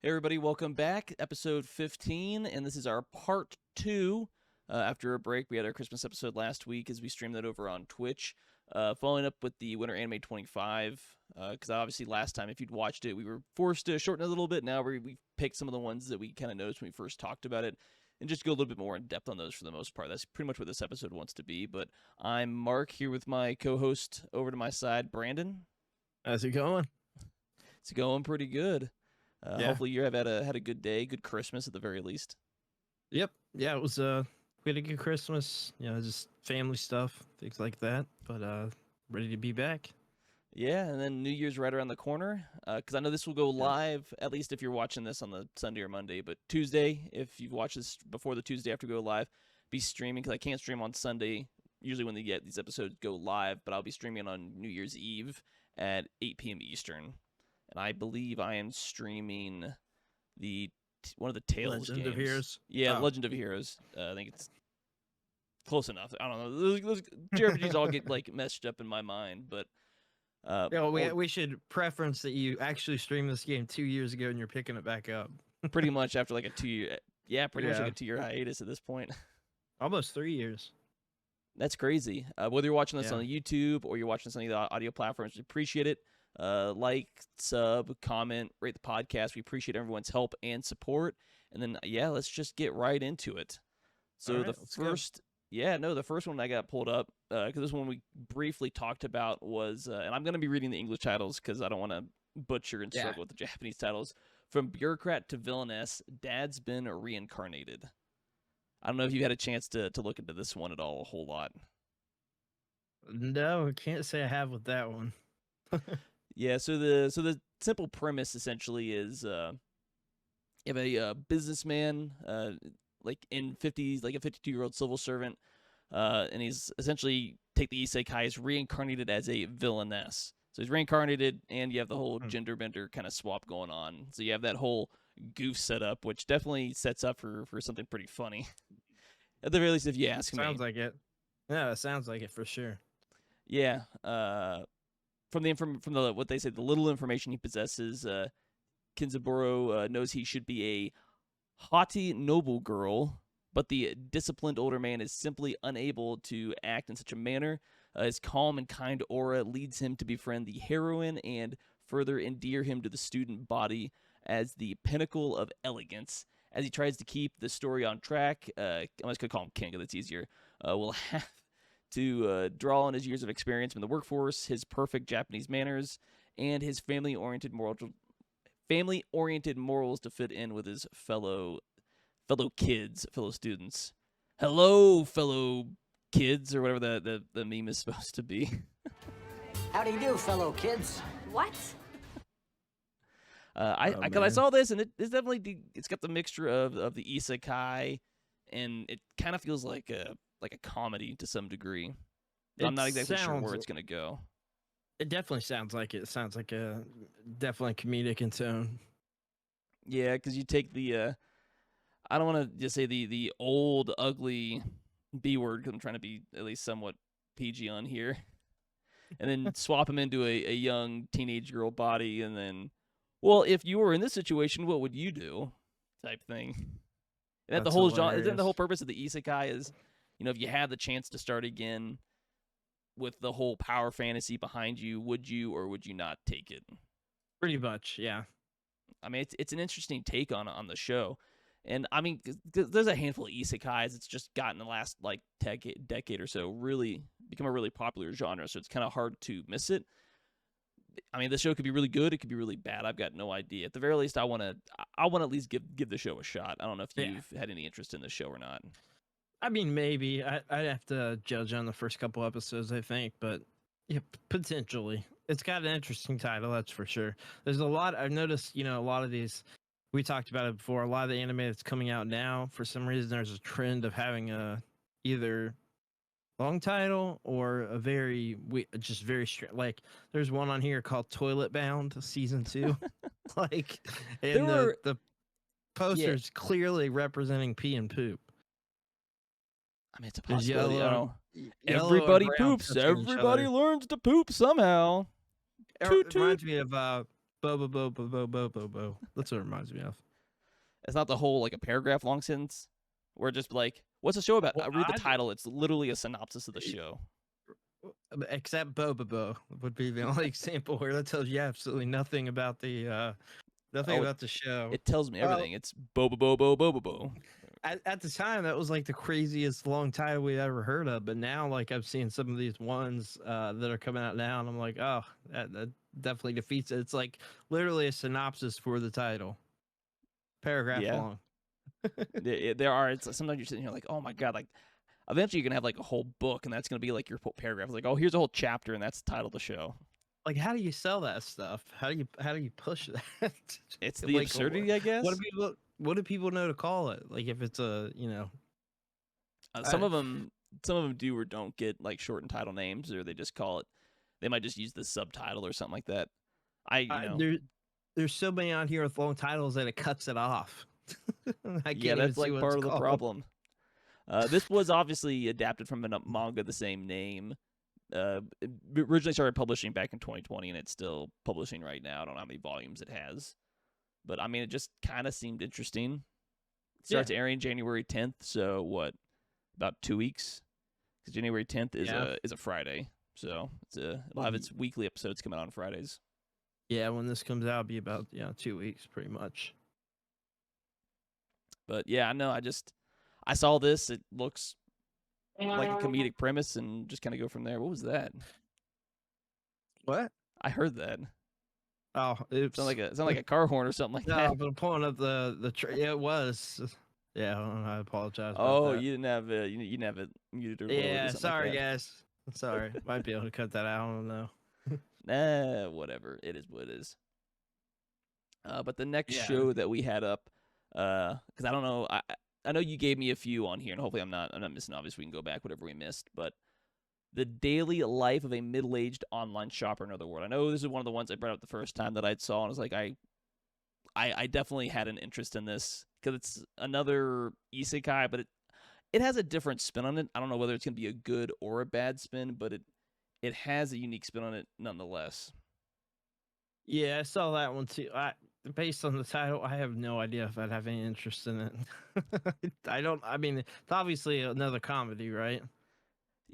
Hey everybody, welcome back. Episode 15, and this is our part 2. After a break, we had our Christmas episode last week as we streamed that over on Twitch. Following up with the Winter Anime 25, because obviously last time, if you'd watched it, we were forced to shorten it a little bit. Now we picked some of the ones that we kind of noticed when we first talked about it, and just go a little bit more in depth on those for the most part. That's pretty much what this episode wants to be. But I'm Mark here with my co-host over to my side, Brandon. How's it going? It's going pretty good. Yeah. Hopefully you have had a good day, good Christmas at the very least. Yep. Yeah, it was we had a good Christmas, just family stuff, things like that. But ready to be back. Yeah, and then New Year's right around the corner. Because I know this will go live, at least if you're watching this on the Sunday or Monday. But Tuesday, if you've watched this before the Tuesday after go live, be streaming because I can't stream on Sunday. Usually when these episodes go live, but I'll be streaming on New Year's Eve at 8 p.m. Eastern. And I believe I am streaming one of the Tales Legend games. of Heroes. Yeah, Legend of Heroes. I think it's close enough. I don't know. Those JRPGs all get like messed up in my mind, but we should preference that you actually streamed this game 2 years ago and you're picking it back up. pretty much after like a 2 year, much like a 2 year hiatus at this point. Almost 3 years. That's crazy. Whether you're watching this on YouTube or you're watching this on the audio platforms, we appreciate it. Like, sub, comment, rate the podcast. We appreciate everyone's help and support. And then, let's just get right into it. So the first one I got pulled up, because this one we briefly talked about was, and I'm going to be reading the English titles because I don't want to butcher and struggle with the Japanese titles. From Bureaucrat to Villainess, Dad's Been Reincarnated. I don't know if you had a chance to look into this one at all a whole lot. No, I can't say I have with that one. Yeah, so the simple premise essentially is you have a businessman like in 50s, like a 52-year-old civil servant, and he's essentially take the isekai is reincarnated as a villainess. So he's reincarnated, and you have the whole gender bender kind of swap going on. So you have that whole goof setup, which definitely sets up for something pretty funny. At the very least, if you ask me. Sounds like it. Yeah, it sounds like it for sure. Yeah. From the what they say, the little information he possesses, Kinzaburo knows he should be a haughty noble girl, but the disciplined older man is simply unable to act in such a manner. His calm and kind aura leads him to befriend the heroine and further endear him to the student body as the pinnacle of elegance. As he tries to keep the story on track, I'm just going to call him King, that's easier, will have to draw on his years of experience in the workforce, his perfect Japanese manners, and his family-oriented morals to fit in with his fellow students. Hello, fellow kids, or whatever the meme is supposed to be. How do you do, fellow kids? What? I saw this, and it's definitely it's got the mixture of the isekai, and it kind of feels like a comedy to some degree. I'm not exactly sure where it's gonna go. It definitely sounds like it. It sounds like a definitely comedic in tone. Yeah, because you take the I don't want to just say the old ugly B word because I'm trying to be at least somewhat PG on here, and then swap him into a young teenage girl body, and then, well, if you were in this situation, what would you do? Type thing. And the whole genre, isn't the whole purpose of the isekai is, if you had the chance to start again with the whole power fantasy behind you, would you or would you not take it? Pretty much, yeah. I mean, it's an interesting take on the show. And, I mean, there's a handful of isekais it's just gotten the last, like, decade or so really become a really popular genre, so it's kind of hard to miss it. I mean, the show could be really good, it could be really bad, I've got no idea. At the very least, I want to at least give the show a shot. I don't know if you've had any interest in the show or not. I mean, maybe. I'd have to judge on the first couple episodes, I think, but yeah, potentially. It's got an interesting title, that's for sure. There's a lot, I've noticed, a lot of these, we talked about it before, a lot of the anime that's coming out now, for some reason, there's a trend of having either long title or a very like, there's one on here called Toilet Bound Season 2. Like, and the poster's clearly representing pee and poop. I mean, it's a possibility. Yellow everybody poops. Everybody learns to poop somehow. It reminds me of Bo bo bo bo bo bo bo bo. That's what it reminds me of. It's not the whole like a paragraph long sentence. We're just like, what's the show about? Well, I read the title. It's literally a synopsis of the show. Except bo bo bo would be the only example where that tells you absolutely nothing about the about the show. It tells me Well, everything. It's bo bo bo bo bo bo bo. At the time, that was like the craziest long title we ever heard of. But now, like I've seen some of these ones that are coming out now, and I'm like, oh, that definitely defeats it. It's like literally a synopsis for the title, paragraph long. There are. It's sometimes you're sitting here like, oh my god, like eventually you're gonna have like a whole book, and that's gonna be like your paragraph. It's like, oh, here's a whole chapter, and that's the title of the show. Like, how do you sell that stuff? How do you push that? It's the Like, absurdity, I guess. What do people know to call it? Like, if it's a some of them do or don't get like shortened title names, or they just call it. They might just use the subtitle or something like that. There's so many on here with long titles that it cuts it off. Yeah, that's like part of the problem. This was obviously adapted from a manga the same name. It originally started publishing back in 2020, and it's still publishing right now. I don't know how many volumes it has, but I mean, it just kind of seemed interesting. It starts airing January 10th, so what? About 2 weeks? Because January 10th is a Friday, so it'll have its weekly episodes coming out on Fridays. Yeah, when this comes out, it'll be about 2 weeks, pretty much. But yeah, no, I saw this. It looks like a comedic premise, and just kind of go from there. What was that? What? I heard that. Oh, it sounded like a car horn or something like that. No, but I'm pulling up the yeah, it was. Yeah, I apologize. Oh, you didn't have it. You didn't have it muted or lowered. Yeah, sorry like guys. Sorry, might be able to cut that out. I don't know. Whatever. It is what it is. But the next show that we had up, because I don't know, I know you gave me a few on here, and hopefully I'm not missing. Obviously, we can go back whatever we missed, but the daily life of a middle-aged online shopper in another world. I know this is one of the ones I brought up the first time that I saw, and I was like, I definitely had an interest in this because it's another isekai, but it has a different spin on it. I don't know whether it's going to be a good or a bad spin, but it has a unique spin on it nonetheless. Yeah, I saw that one too. Based on the title, I have no idea if I'd have any interest in it. I mean, it's obviously another comedy, right?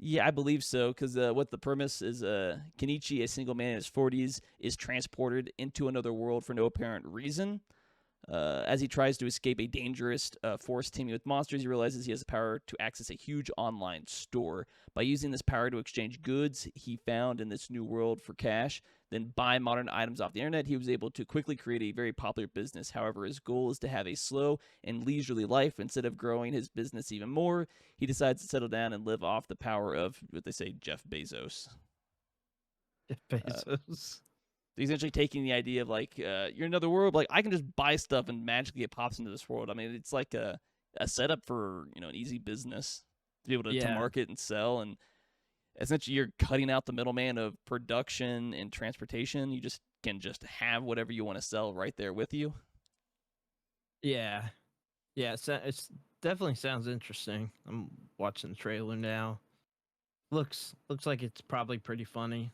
Yeah, I believe so, because what the premise is, Kenichi, a single man in his 40s, is transported into another world for no apparent reason. As he tries to escape a dangerous force teeming with monsters, he realizes he has the power to access a huge online store. By using this power to exchange goods he found in this new world for cash, then buy modern items off the internet, he was able to quickly create a very popular business. However, his goal is to have a slow and leisurely life. Instead of growing his business even more, he decides to settle down and live off the power of, what they say, Jeff Bezos. Jeff Bezos. He's essentially taking the idea of like, you're in another world, like I can just buy stuff and magically it pops into this world. I mean, it's like a setup for, an easy business to be able to market and sell. And essentially you're cutting out the middleman of production and transportation. You just can just have whatever you want to sell right there with you. Yeah. Yeah, it's definitely sounds interesting. I'm watching the trailer now. Looks like it's probably pretty funny.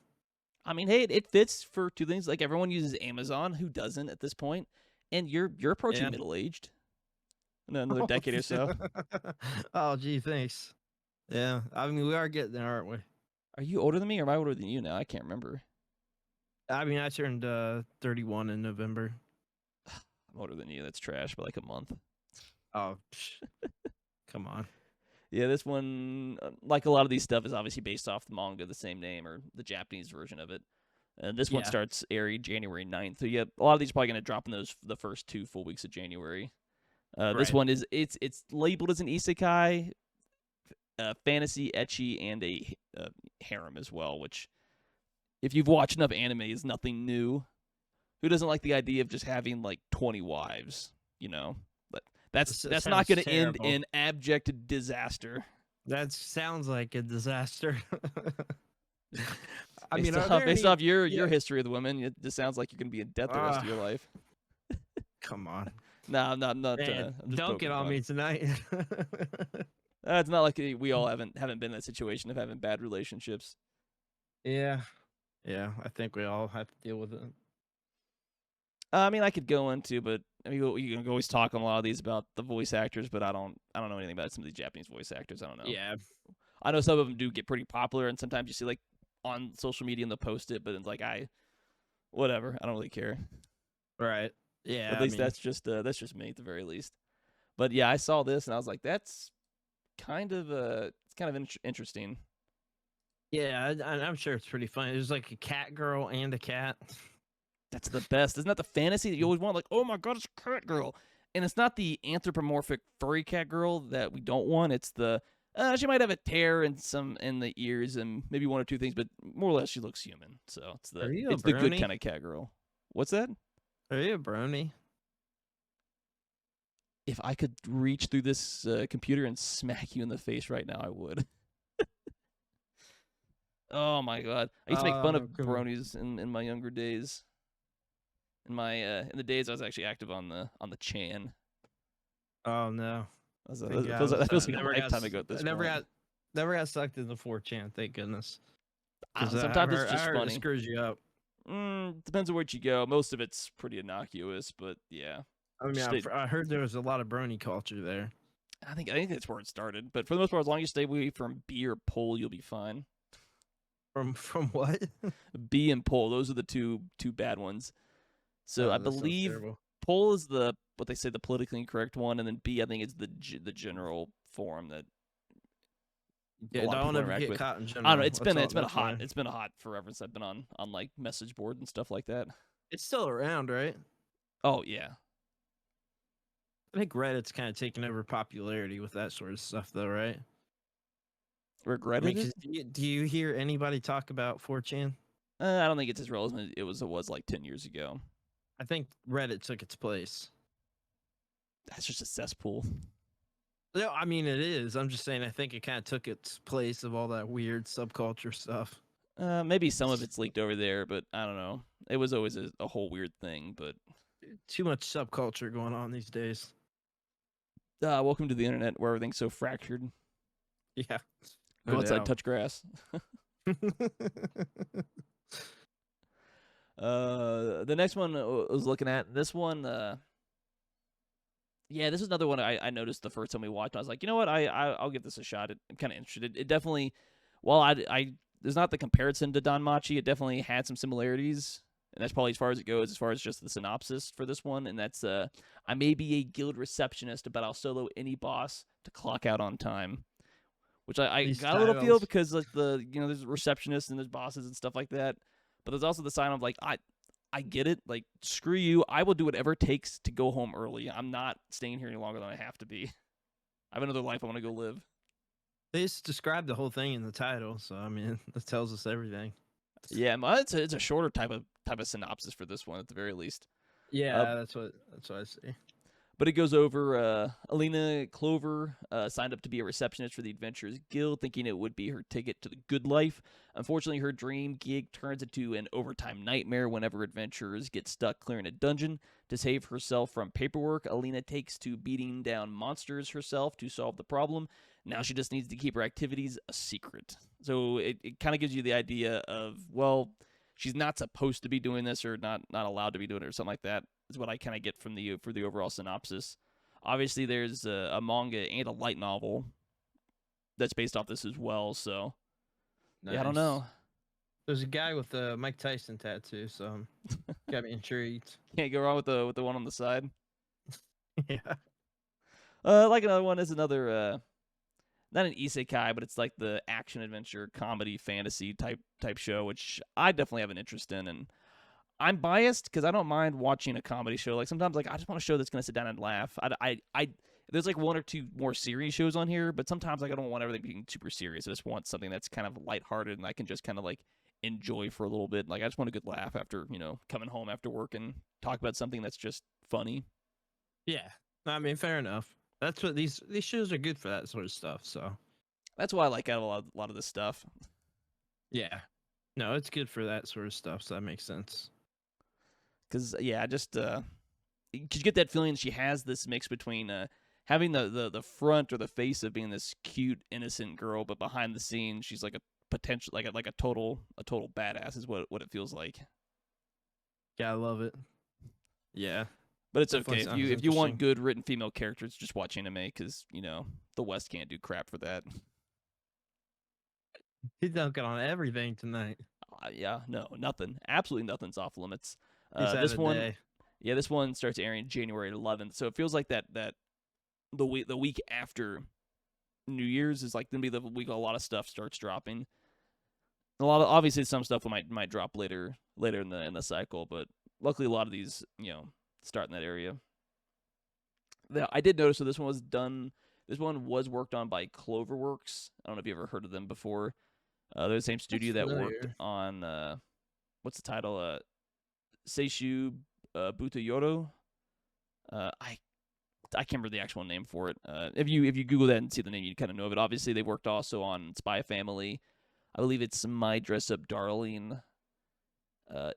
I mean, hey, it fits for two things. Like everyone uses Amazon, who doesn't at this point? And you're approaching middle aged. Another decade or so. Oh, gee, thanks. Yeah, I mean, we are getting there, aren't we? Are you older than me, or am I older than you now? I can't remember. I mean, I turned 31 in November. I'm older than you. That's trash by like a month. Oh, come on. Yeah, this one, like a lot of these stuff, is obviously based off the manga, the same name, or the Japanese version of it. And this one starts airing January 9th. So yeah, a lot of these are probably going to drop in the first 2 full weeks of January. This one is it's labeled as an isekai, fantasy, ecchi, and a harem as well. Which, if you've watched enough anime, is nothing new. Who doesn't like the idea of just having like 20 wives? But that's not going to end in abject disaster. That sounds like a disaster. I mean, based off your history of the women, it just sounds like you're going to be in debt the rest of your life. Come on. No, I'm not. Man, don't get on me tonight. It's not like we all haven't been in that situation of having bad relationships. Yeah, I think we all have to deal with it. I mean, I could go into, but I mean, you can always talk on a lot of these about the voice actors, but I don't know anything about some of these Japanese voice actors. I don't know. Yeah. I know some of them do get pretty popular, and sometimes you see like on social media and they'll post it, but it's like whatever. I don't really care. Right. Yeah. At least that's just me at the very least. But yeah, I saw this and I was like, that's kind of it's kind of interesting. Yeah, I'm sure it's pretty funny. There's like a cat girl and a cat. That's the best. Isn't that the fantasy that you always want? Like, oh my god, it's a cat girl. And it's not the anthropomorphic furry cat girl that we don't want. It's the she might have a tear in the ears and maybe one or two things, but more or less she looks human. So it's the good kind of cat girl. What's that? Are you a brony? If I could reach through this computer and smack you in the face right now, I would. Oh my god! I used to make fun of bronies in my younger days. In the days I was actually active on the Chan. Oh no! That feels like a lifetime ago at this point. Never got sucked into 4chan. Thank goodness. Sometimes it's just funny. It screws you up. Depends on where you go. Most of it's pretty innocuous, but yeah. I mean, I heard there was a lot of brony culture there. I think that's where it started. But for the most part, as long as you stay away from B or pole, you'll be fine. From what? B and pole. Those are the two bad ones. So I believe pole is what they say the politically incorrect one, and then B I think is the general form that. Yeah, don't ever get caught in general. I don't know. It's been a hot forever since I've been on like message board and stuff like that. It's still around, right? Oh yeah. I think Reddit's kind of taken over popularity with that sort of stuff, though, right? Regretted it? Do you hear anybody talk about 4chan? I don't think it's as relevant as it was like 10 years ago. I think Reddit took its place. That's just a cesspool. No, I mean it is. I'm just saying I think it kind of took its place of all that weird subculture stuff. Maybe some of it's leaked over there, but I don't know. It was always a whole weird thing, but too much subculture going on these days. Welcome to the internet where everything's so fractured. Yeah. Go outside, touch grass. The next one I was looking at, this one, yeah, this is another one I noticed the first time we watched. I was like, you know what, I'll give this a shot. I'm kind of interested. It definitely, while there's not the comparison to Danmachi, it definitely had some similarities, and that's probably as far as it goes, as far as just the synopsis for this one. And that's, I may be a guild receptionist, but I'll solo any boss to clock out on time. Which I got a little feel because like there's receptionists and there's bosses and stuff like that. But there's also the sign of like, I get it. Like, screw you. I will do whatever it takes to go home early. I'm not staying here any longer than I have to be. I have another life I want to go live. They just described the whole thing in the title, so I mean that tells us everything. Yeah, it's a shorter type of synopsis for this one at the very least. Yeah, that's what I see. But it goes over, Alina Clover signed up to be a receptionist for the Adventurers Guild, thinking it would be her ticket to the good life. Unfortunately, her dream gig turns into an overtime nightmare whenever adventurers get stuck clearing a dungeon. To save herself from paperwork, Alina takes to beating down monsters herself to solve the problem. Now she just needs to keep her activities a secret. So it kind of gives you the idea of, well, she's not supposed to be doing this or not allowed to be doing it or something like that. Is what I kind of get from the overall synopsis. Obviously, there's a manga and a light novel that's based off this as well. So, nice. Yeah, I don't know. There's a guy with a Mike Tyson tattoo, so got me intrigued. Can't go wrong with the one on the side. Yeah. Like another one is another not an isekai, but it's like the action adventure comedy fantasy type show, which I definitely have an interest in. And I'm biased because I don't mind watching a comedy show. Like sometimes, like I just want a show that's gonna sit down and laugh. There's like one or two more serious shows on here, but sometimes like I don't want everything being super serious. I just want something that's kind of lighthearted and I can just kind of like enjoy for a little bit. Like I just want a good laugh after coming home after work and talk about something that's just funny. Yeah, I mean, fair enough. That's what these shows are good for, that sort of stuff. So that's why I like out a lot of this stuff. Yeah, no, it's good for that sort of stuff. So that makes sense. Because, yeah, just you get that feeling she has this mix between having the front or the face of being this cute, innocent girl, but behind the scenes, she's like a potential, like a total badass is what it feels like. Yeah, I love it. Yeah. But it's Definitely okay sounds if you want interesting. good written female characters, just watch anime because the West can't do crap for that. He's dunking on everything tonight. Yeah, no, nothing, absolutely nothing's off limits. He's had This a one, day. yeah, this one starts airing January 11th, so it feels like that the week after New Year's is like gonna be the week a lot of stuff starts dropping. A lot of obviously some stuff might drop later in the cycle, but luckily a lot of these start in that area. I did notice that this one was done. This one was worked on by Cloverworks. I don't know if you ever heard of them before. They're the same studio that worked familiar. on what's the title? Seishu Butayoro. I can't remember the actual name for it. If you Google that and see the name, you kind of know of it. Obviously, they worked also on Spy Family. I believe it's My Dress Up Darling.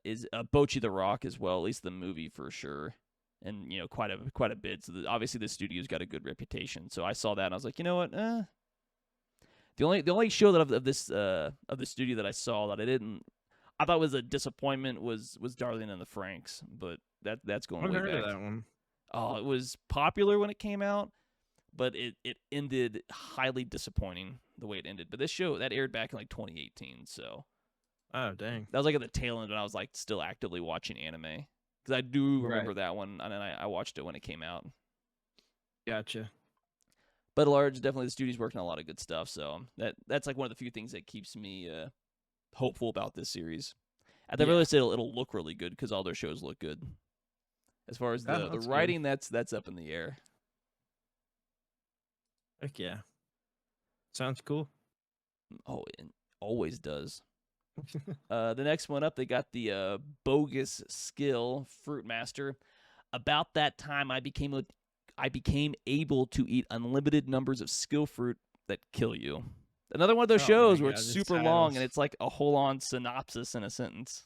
Is Bocchi the Rock as well, at least the movie for sure, and quite a bit. So obviously the studio's got a good reputation. So I saw that and I was like, you know what? The only show that of this studio that I saw that I thought was a disappointment was Darling and the Franxx, but that's going I've way heard back. of that one. Oh, it was popular when it came out, but it ended highly disappointing the way it ended. But this show that aired back in like 2018, so Oh, dang. that was like at the tail end when I was like still actively watching anime because I do remember Right. that one, and then I watched it when it came out. Gotcha. But at large, definitely the studio's working on a lot of good stuff, so that's like one of the few things that keeps me hopeful about this series. At the very least, it'll look really good because all their shows look good. As far as the that's writing, that's up in the air. Heck yeah. Sounds cool. Oh, it always does. The next one up, they got the bogus skill Fruit Master. About that time, I became able to eat unlimited numbers of skill fruit that kill you. Another one of those shows where it's super long and it's like a whole-on synopsis in a sentence.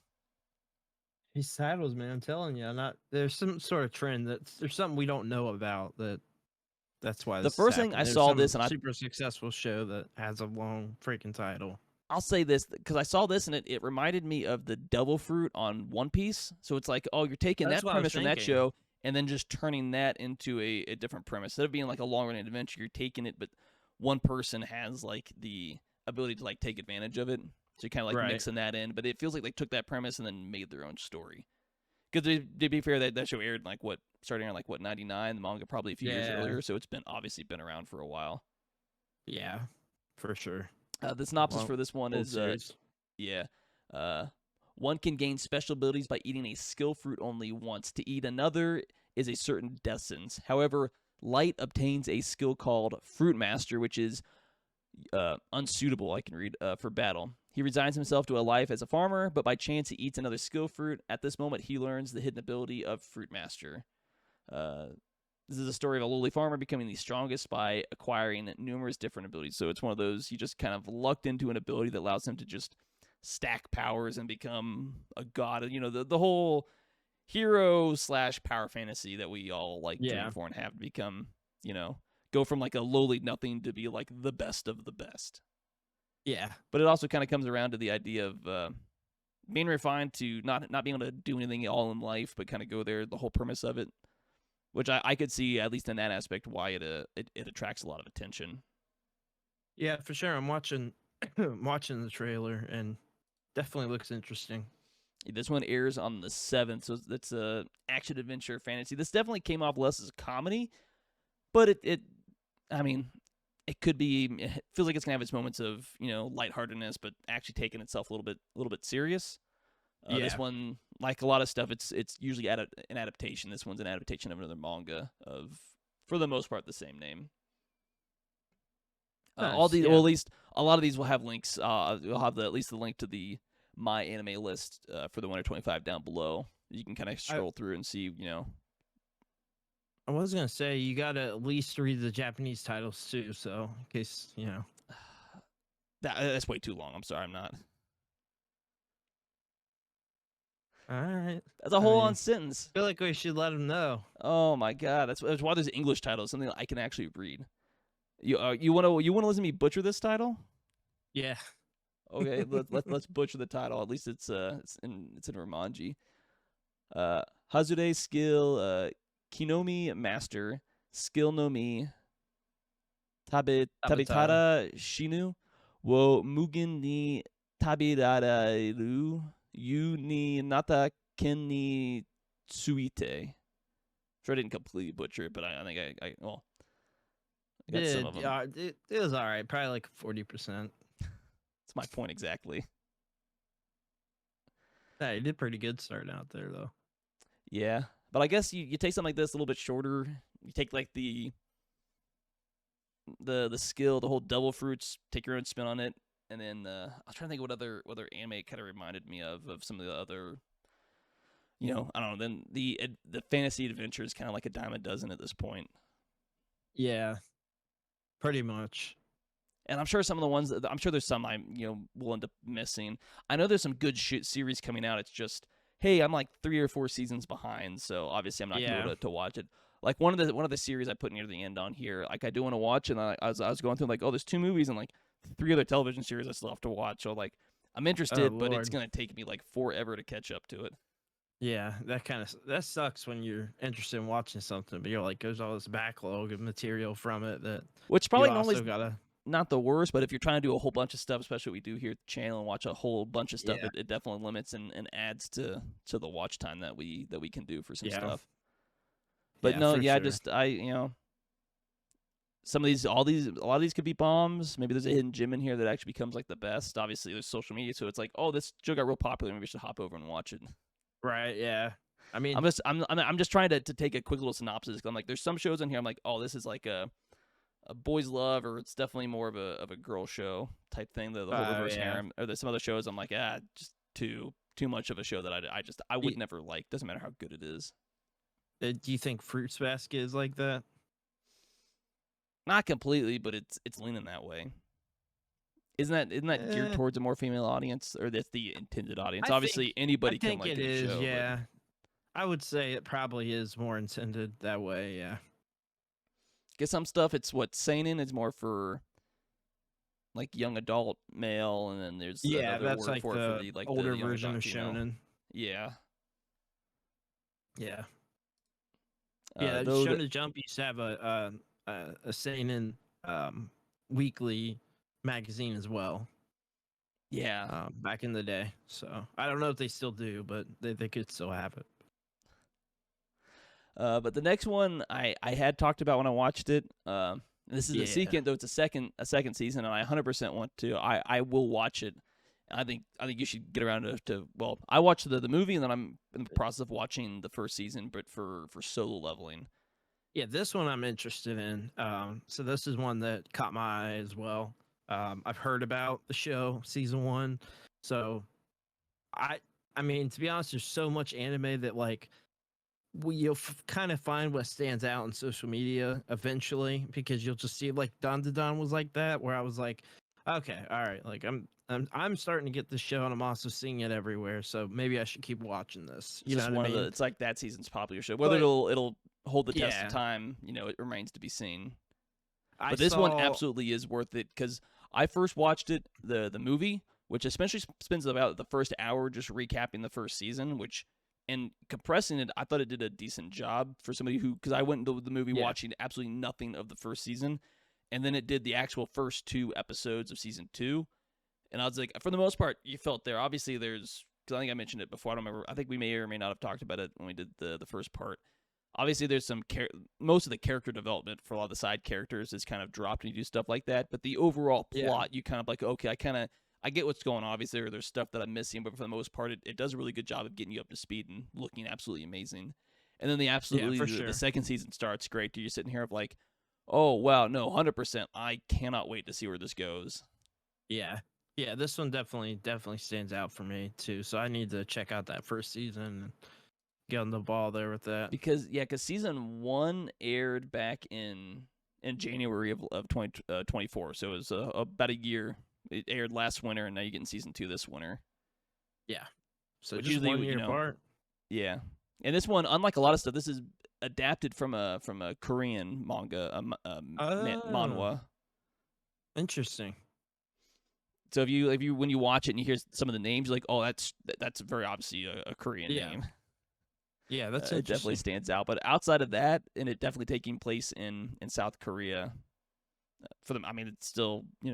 These titles, man, I'm telling you, there's some sort of trend there's something we don't know about that's why The this first thing I There's saw some this and super successful show that has a long freaking title. I'll say this because I saw this and it reminded me of the devil fruit on One Piece. So it's like, oh, you're taking That's that what I was premise from that thinking. show and then just turning that into a different premise. Instead of being like a long-running adventure, you're taking it, but one person has like the ability to like take advantage of it. So you're kind of like Right. mixing that in. But it feels like they took that premise and then made their own story. Because to be fair, that show aired like starting in like 99, the manga probably a few years earlier. So it's obviously been around for a while. Yeah, for sure. The synopsis for this one is one can gain special abilities by eating a skill fruit only once. To eat another is a certain death sentence. However, Light obtains a skill called Fruit Master, which is unsuitable, I can read, for battle. He resigns himself to a life as a farmer, but by chance he eats another skill fruit. At this moment, he learns the hidden ability of Fruit Master. This is a story of a lowly farmer becoming the strongest by acquiring numerous different abilities. So it's one of those, he just kind of lucked into an ability that allows him to just stack powers and become a god. The whole hero / power fantasy that we all like dream for and have to become, go from like a lowly nothing to be like the best of the best. Yeah. But it also kind of comes around to the idea of being refined to not being able to do anything all in life, but kind of go there, the whole premise of it. Which I could see, at least in that aspect, why it attracts a lot of attention. Yeah, for sure. I'm watching watching the trailer and definitely looks interesting. This one airs on the 7th, so it's a action adventure fantasy. This definitely came off less as a comedy, but it could be. It feels like it's gonna have its moments of lightheartedness, but actually taking itself a little bit serious. This one, like a lot of stuff, it's usually an adaptation. This one's an adaptation of another manga of, for the most part, the same name. Nice, all these, well, at least a lot of these will have links. We'll have at least the link to the My Anime list for the Winter 25 down below. You can kind of scroll through and see, I was gonna say you gotta at least read the Japanese titles too, so in case that's way too long. I'm sorry, I'm not. All right. That's a whole-on sentence. I feel like we should let them know. Oh my god, that's why there's English titles, something that I can actually read. You want to listen to me butcher this title? Yeah. Okay, let's butcher the title. At least it's in Romanji. Hazure skill, Kinomi master, skill no mi, tabetara shinu, wo mugen ni tabirareru, yu ni nata ken ni tsuite. Sure, I didn't completely butcher it, but I think I got some of them. It was all right. Probably like 40%. That's my point exactly. Yeah, you did pretty good starting out there, though. Yeah, but I guess you take something like this a little bit shorter. You take like the skill, the whole double fruits, take your own spin on it, and then I was trying to think what other anime it kind of reminded me of some of the other. I don't know. Then the fantasy adventure is kind of like a dime a dozen at this point. Yeah, pretty much. And I'm sure some of the ones I'm sure there's some will end up missing. I know there's some good series coming out. It's just, hey, I'm like 3 or 4 seasons behind, so obviously I'm not gonna be able to watch it. Like one of the series I put near the end on here, like I do want to watch, and I was going through like, oh, there's 2 movies and like 3 other television series I still have to watch. So like I'm interested, but it's gonna take me like forever to catch up to it. Yeah, that sucks when you're interested in watching something, but you're like, there's all this backlog of material from it that which probably you normally also gotta. Not the worst, but if you're trying to do a whole bunch of stuff, especially what we do here at the channel, and watch a whole bunch of stuff, it definitely limits and adds to the watch time that we can do for some stuff. But sure. Some of these, a lot of these could be bombs. Maybe there's a hidden gem in here that actually becomes like the best. Obviously, there's social media, so it's like, oh, this show got real popular. Maybe we should hop over and watch it. Right? Yeah. I mean, I'm just trying to take a quick little synopsis. I'm like, there's some shows in here. I'm like, oh, this is like a boys love, or it's definitely more of a girl show type thing. The whole reverse harem, or there's some other shows. I'm like, just too much of a show that I would never like. Doesn't matter how good it is. Do you think Fruits Basket is like that? Not completely, but it's leaning that way. Isn't that geared towards a more female audience, or that's the intended audience? Obviously, anybody can like it. Show, yeah. But I would say it probably is more intended that way. Yeah. Get some stuff. It's what seinen is more for like young adult male, and then there's that's word like for the it for the older the version of female. shonen. Yeah. Yeah. Shonen Jump used to have a seinen weekly magazine as well. Yeah. Back in the day. So I don't know if they still do, but they could still have it. But the next one I had talked about when I watched it. This is a second, though it's a second season, and I 100% want to. I will watch it. I think you should get around to well, I watched the movie, and then I'm in the process of watching the first season, but for solo leveling. Yeah, this one I'm interested in. So this is one that caught my eye as well. I've heard about the show season 1, so I mean, to be honest, there's so much anime that like you'll kind of find what stands out on social media eventually, because you'll just see like Don was like that, where I was like, okay, all right, like I'm starting to get this show, and I'm also seeing it everywhere, so maybe I should keep watching this. You know what I mean? It's like that season's popular show. Whether it'll hold the test of time, it remains to be seen. But this one absolutely is worth it, because I first watched it, the movie, which especially spends about the first hour just recapping the first season, and compressing it. I thought it did a decent job for somebody because I went into the movie watching absolutely nothing of the first season, and then it did the actual first 2 episodes of season 2, and I was like, for the most part, you felt there. Obviously, because I think I mentioned it before. I don't remember. I think we may or may not have talked about it when we did the first part. Obviously, there's some most of the character development for a lot of the side characters is kind of dropped and you do stuff like that. But the overall plot, you kind of like, okay, I get what's going on. Obviously, there's stuff that I'm missing, but for the most part, it does a really good job of getting you up to speed and looking absolutely amazing. And then the second season starts great. You're sitting here of like, oh wow, no, 100%. I cannot wait to see where this goes. Yeah. This one definitely stands out for me too. So I need to check out that first season and get on the ball there with that. Because season 1 aired back in January of 2024, so it was about a year. It aired last winter, and now you're getting season 2 this winter. Yeah, so just usually 1 year apart. Yeah, and this one, unlike a lot of stuff, this is adapted from a Korean manga, manhwa. Interesting. So if you when you watch it and you hear some of the names, you're like, oh, that's very obviously a Korean name. Yeah, that's it definitely interesting. stands out. But outside of that, and it definitely taking place in South Korea, for them, I mean, it's still, you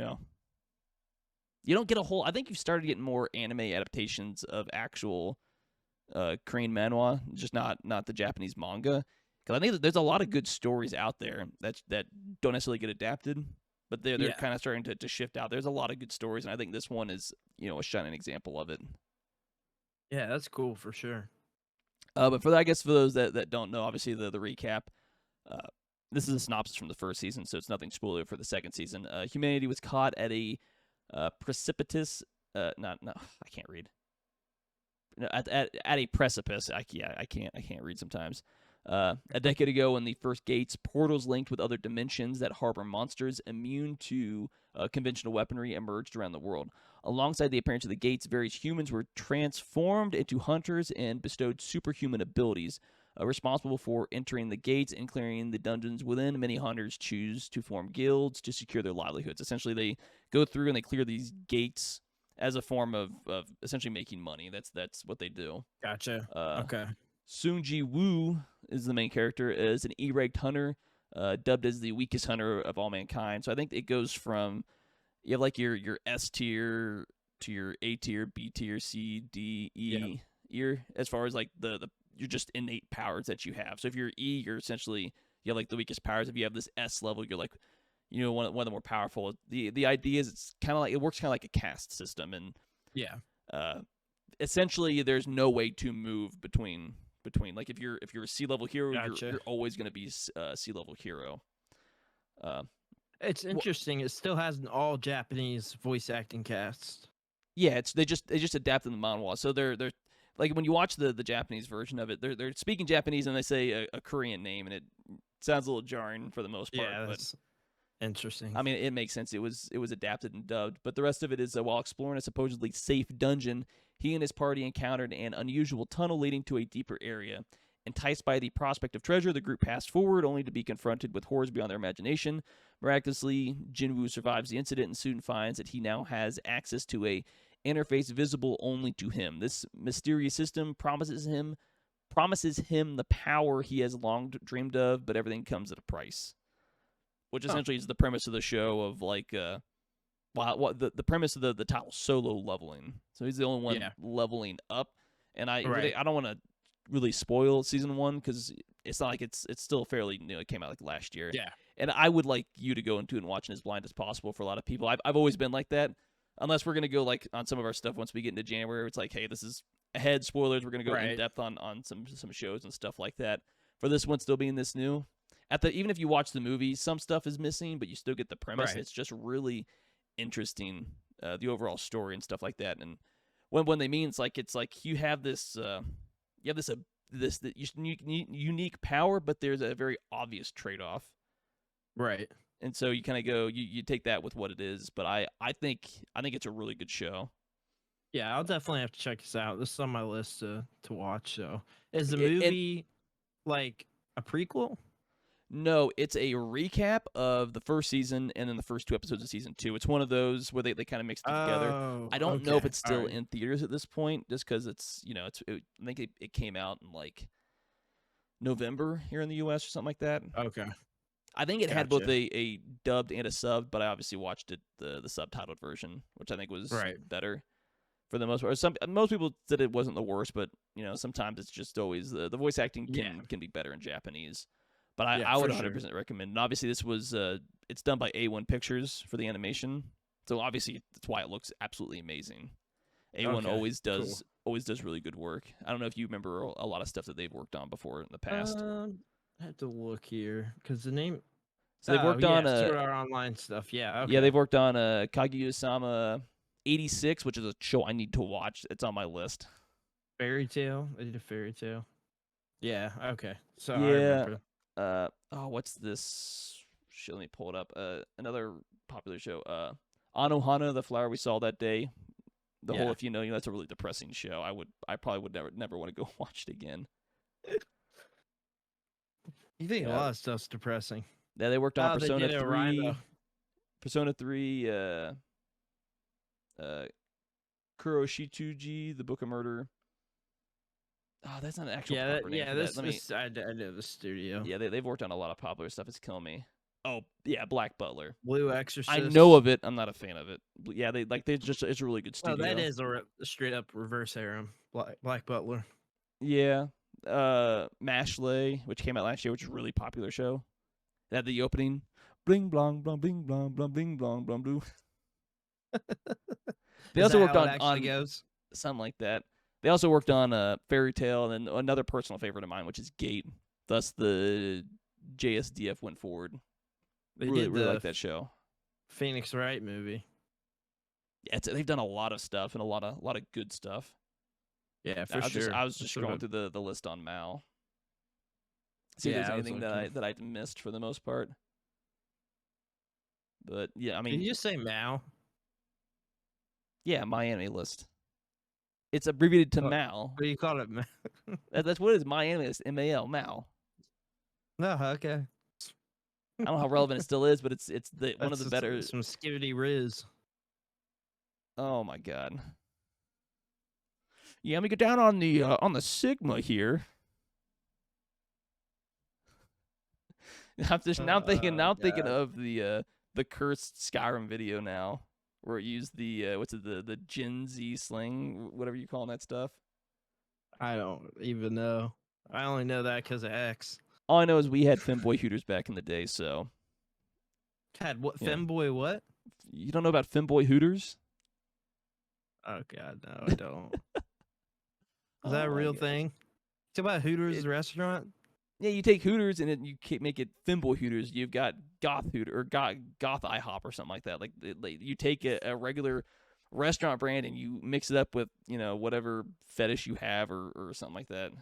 don't get a whole. I think you've started getting more anime adaptations of actual Korean manhwa, just not the Japanese manga. Because I think that there's a lot of good stories out there that don't necessarily get adapted, but they're Yeah. kind of starting to shift out. There's a lot of good stories, and I think this one is a shining example of it. Yeah, that's cool for sure. But I guess for those that don't know, obviously the recap. Uh, this is a synopsis from the first season, so it's nothing spoiler for the second season. Humanity was caught at a precipitous. I can't read. No, at a precipice. I can't read sometimes. A decade ago, when the first gates, portals linked with other dimensions that harbor monsters immune to conventional weaponry, emerged around the world. Alongside the appearance of the gates, various humans were transformed into hunters and bestowed superhuman abilities. Responsible for entering the gates and clearing the dungeons within, many hunters choose to form guilds to secure their livelihoods. Essentially, they go through and they clear these gates as a form of essentially making money. That's what they do. Gotcha. Uh, Okay. Soonji Woo is the main character, is an E-ranked hunter, dubbed as the weakest hunter of all mankind. So I think it goes from you have like your S tier to your A tier, B tier, C, D, E tier, as far as like the you're just innate powers that you have. So if you're E, you're essentially you have like the weakest powers. If you have this S level, you're like one of the more powerful. The idea is it's kind of like it works kind of like a caste system, and Yeah. essentially there's no way to move between like if you're a C level hero, Gotcha. you're always going to be a C level hero. It's interesting. It still has an all Japanese voice acting cast. Yeah, they just adapted the manhwa, so they're like when you watch the Japanese version of it, they're speaking Japanese and they say a Korean name, and it sounds a little jarring for the most part. Yeah, but that's interesting. I mean, it makes sense. It was adapted and dubbed, but the rest of it is while exploring a supposedly safe dungeon, he and his party encountered an unusual tunnel leading to a deeper area. Enticed by the prospect of treasure, the group passed forward, only to be confronted with horrors beyond their imagination. Miraculously, Jinwoo survives the incident and soon finds that he now has access to a interface visible only to him. This mysterious system promises him the power he has long dreamed of, but everything comes at a price. Which essentially is the premise of the show of like what the premise of the title, solo leveling. So he's the only one leveling up, and I don't want to really spoil season 1 because it's not like it's still fairly new. It came out like last year. Yeah. And I would like you to go into it and watch it as blind as possible for a lot of people. I've always been like that. Unless we're gonna go like on some of our stuff once we get into January, it's like, hey, this is ahead spoilers. We're gonna go in depth on some shows and stuff like that. For this one still being this new, even if you watch the movie, some stuff is missing, but you still get the premise. It's just really interesting, the overall story and stuff like that. And when they mean it's like you have this unique power, but there's a very obvious trade-off. Right. And so you kind of go, you take that with what it is, but I think it's a really good show. Yeah, I'll definitely have to check this out. This is on my list to watch. So, is the movie like a prequel? No, it's a recap of the first season and then the first 2 episodes of season 2. It's one of those where they kind of mixed it together. I don't know if it's still in theaters at this point, just because it's I think it came out in like November here in the U.S. or something like that. Okay. I think it had both a dubbed and a subbed, but I obviously watched it the subtitled version, which I think was better for the most part. Most people said it wasn't the worst, but sometimes it's just always the voice acting can be better in Japanese. But I would 100% recommend. And obviously, this was it's done by A1 Pictures for the animation, so obviously that's why it looks absolutely amazing. A1 always does really good work. I don't know if you remember a lot of stuff that they've worked on before in the past. I have to look here because the name. So they've worked on Sword Art Online stuff. Yeah. Okay. Yeah, they've worked on Kaguya-sama 86, which is a show I need to watch. It's on my list. Fairy Tail. They did a Fairy Tail. Yeah. Okay. So yeah. I remember. What's this? Let me pull it up. Another popular show. Anohana, the flower we saw that day. The whole, if you know, that's a really depressing show. I probably would never want to go watch it again. You think a lot of stuff's depressing? Yeah, they worked on Persona 3. Persona 3, Kuroshituji, The Book of Murder. Oh, that's not an actual proper name for this, that. Let me. this I know the studio. Yeah, they've worked on a lot of popular stuff. It's killing me. Oh yeah, Black Butler. Blue Exorcist. I know of it. I'm not a fan of it. Yeah, they just it's a really good Oh, studio. that is a straight up reverse harem. Black Butler. Yeah. Mashley, which came out last year, which is a really popular show. They had the opening. Bling blong blong bling blong blong bling blong blong blue. They also worked on goes? something like that. They also worked on Fairy Tale and then another personal favorite of mine, which is Gate. Thus the JSDF went forward. They really did like that show. Phoenix Wright movie. Yeah, they've done a lot of stuff and a lot of good stuff. Yeah, for sure. I was just scrolling through the list on Mal. See if there's anything that I missed for the most part. But yeah, I mean, did you just say Mal? Yeah, My Anime List. It's abbreviated to Mal. What do you call it? That's what it is. My Anime List. MAL. Mal. No, okay. I don't know how relevant it still is, but it's one of the better. Some skivity riz. Oh my god. Yeah, let me get down on the Sigma here. I'm thinking of the cursed Skyrim video now, where it used the the Gen Z slang, whatever you call that stuff. I don't even know. I only know that because of X. All I know is we had femboy hooters back in the day, so. Had what? Yeah. Femboy what? You don't know about femboy hooters? Oh god, no, I don't. Is that a real thing? It's about Hooters restaurant. Yeah, you take Hooters and you make it femboy Hooters. You've got Goth Hooter or Goth IHOP or something like that. Like you take a regular restaurant brand and you mix it up with whatever fetish you have or something like that.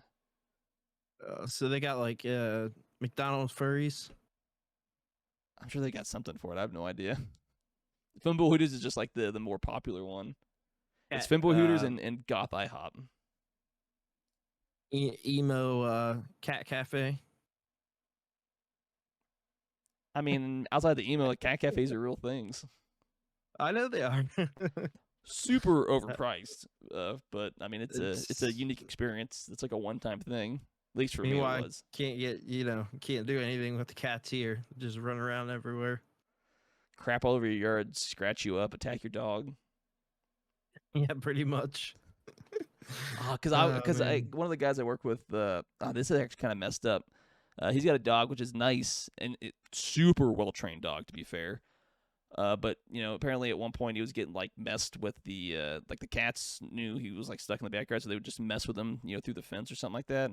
So they got like McDonald's furries. I'm sure they got something for it. I have no idea. Femboy Hooters is just like the more popular one. It's Femboy Hooters and Goth IHOP. Emo cat cafe. I mean, outside the emo, cat cafes are real things. I know they are. Super overpriced, but I mean, it's a unique experience. It's like a one-time thing. At least for me, it was. Can't do anything with the cats here. Just run around everywhere. Crap all over your yard, scratch you up, attack your dog. Yeah, pretty much. Because one of the guys I work with, this is actually kind of messed up. He's got a dog, which is nice and super well trained dog, to be fair. But apparently at one point he was getting like messed with the cats knew he was like stuck in the backyard, so they would just mess with him, through the fence or something like that.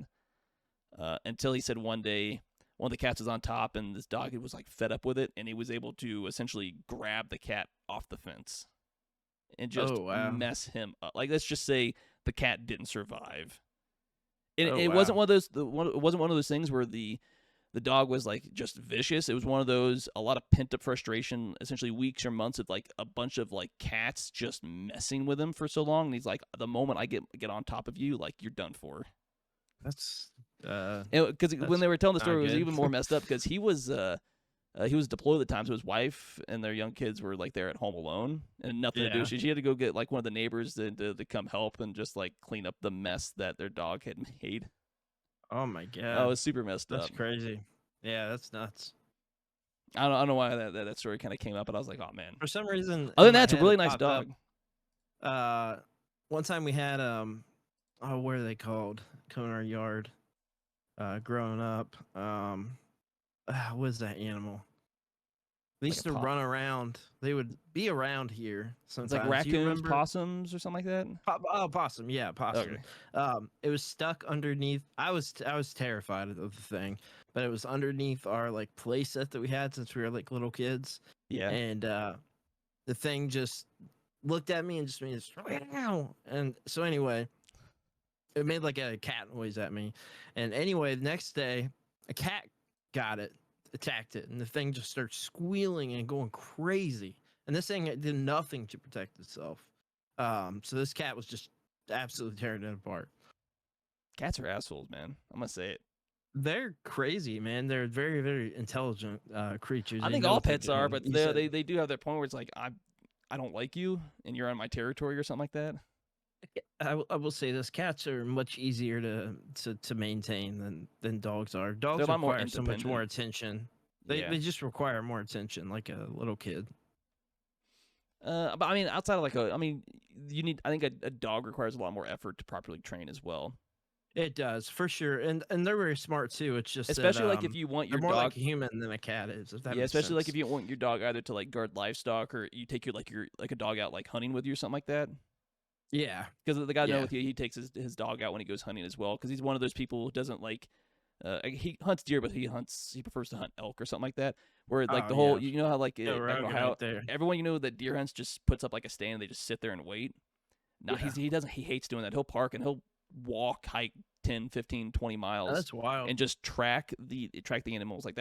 Until he said one day one of the cats was on top and this dog was like fed up with it, and he was able to essentially grab the cat off the fence and just mess him up. Like, let's just say the cat didn't survive. It wasn't one of those. It wasn't one of those things where the dog was like just vicious. It was one of those, a lot of pent up frustration, essentially weeks or months of like a bunch of like cats just messing with him for so long. And he's like, the moment I get on top of you, like, you're done for. That's because when they were telling the story, it was even more messed up because he was deployed at the time, so his wife and their young kids were like there at home alone and nothing to do. She had to go get like one of the neighbors to come help and just like clean up the mess that their dog had made. Oh my god! Oh, it was super messed up. That's crazy. Yeah, that's nuts. I don't know why that story kind of came up, but I was like, oh man. For some reason, other than that, it's a really nice dog. One time we had what are they called? Come in our yard. Growing up, what is that animal? They used to run around. They would be around here sometimes. It's like raccoons, possums, or something like that. Possum. Yeah, possum. Okay. It was stuck underneath. I was terrified of the thing, but it was underneath our like play set that we had since we were like little kids. Yeah. And the thing just looked at me and just made this, and so anyway, it made like a cat noise at me. And anyway, the next day, a cat got it, attacked it, and the thing just started squealing and going crazy. And this thing did nothing to protect itself. So this cat was just absolutely tearing it apart. Cats are assholes, man. I'm gonna say it. They're crazy, man. They're very, very intelligent creatures. I think all pets are, but they do have that point where it's like, I don't like you, and you're on my territory or something like that. I will say this: cats are much easier to maintain than dogs are. They're Dogs a lot more require so much more independent. attention. Yeah. They just require more attention, like a little kid. But I mean, outside of like I mean, you need. I think a dog requires a lot more effort to properly train as well. It does for sure, and they're very smart too. It's just that Especially like if you want they're your more dog. like a human than a cat is. If that Yeah, makes especially like sense. if you want your dog either to like guard livestock or you take your like a dog out like hunting with you or something like that. Yeah, Because the guy I know yeah. with you, he takes his dog out when he goes hunting as well. Because he's one of those people who doesn't like. He hunts deer, but he prefers to hunt elk or something like that. Where like Oh the whole, yeah, you know how like Joe back in Rogan Ohio, right there. everyone you know that deer hunts just puts up like a stand. And they just sit there and wait. No, Yeah. he doesn't. He hates doing that. He'll park and he'll walk, hike 10, 15, 20 Oh, miles that's wild. and just track the animals. Like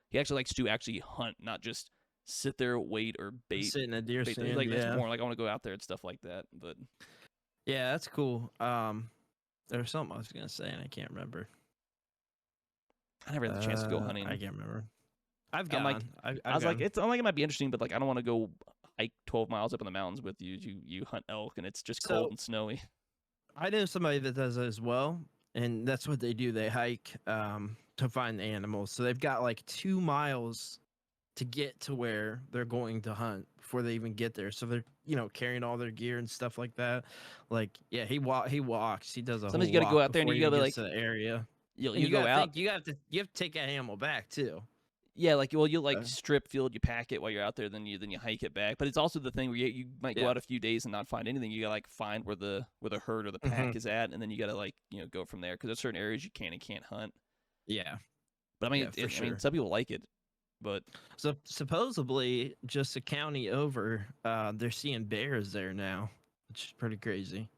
he actually likes to actually hunt, not just sit there, wait or bait. Sit in a deer He's stand. like that's Yeah, more like I want to go out there and stuff like that. But yeah, that's cool. There was something I was gonna say and I can't remember. I never had the chance to go hunting. I can't remember. I've I'm gone. like, I've I was like, gone. I'm like it might be interesting, but like I don't want to go hike 12 miles up in the mountains with you. You hunt elk and it's just cold So and snowy. I know somebody that does it as well, and that's what they do. They hike to find the animals. So they've got like 2 miles to get to where they're going to hunt before they even get there. So they're carrying all their gear and stuff like that. Like he walks. He does a Sometimes whole you got to go walk out there and before you he got even to gets like to the area. And you you go gotta out. think you have to take that animal back too. Yeah, like you like Uh, strip field, you pack it while you're out there, then you hike it back. But it's also the thing where you might go Yeah. out a few days and not find anything. You gotta like find where the herd or the pack Mhm. is at, and then you gotta like go from there because there's certain areas you can and can't hunt. Yeah. But I mean, Yeah, for I mean, sure. some people like it, but So supposedly, just a county over, they're seeing bears there now, which is pretty crazy.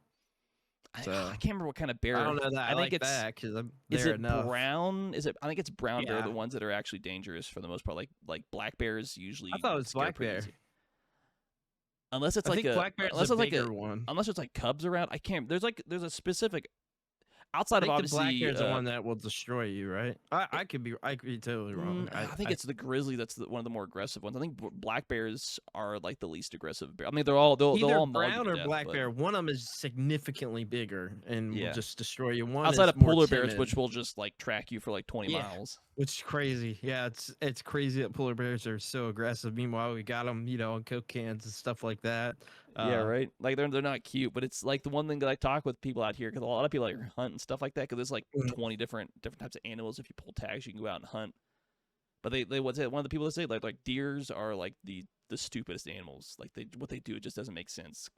I So can't remember what kind of I don't bear. know that I I think like it's that because I'm is there it enough. brown? Is it? I think it's brown bear, Yeah, the ones that are actually dangerous for the most part. Like black bears I usually thought it was scare black pretty bear. easy. Unless it's I like think black bear's unless a it's like bigger one. unless it's like cubs around. I can't. There's a specific I outside of think the black obviously bear's the one that will destroy you, right? I could be totally wrong. I think it's the grizzly that's one of the more aggressive ones. I think black bears are like the least aggressive bear. I mean, they'll either all maul you brown to or death, black but bear. One of them is significantly bigger and will yeah. just destroy you. One Outside is of more polar bears, timid. which will just like track you for like 20 Yeah. miles. Which is crazy. Yeah, it's crazy that polar bears are so aggressive. Meanwhile, we got them, on Coke cans and stuff like that. Yeah, right. Like they're not cute, but it's like the one thing that I talk with people out here because a lot of people like hunt and stuff like that because there's like Mhm. 20 different types of animals. If you pull tags, you can go out and hunt. But they would say one of the people that say like deers are like the stupidest animals. Like what they do it just doesn't make sense.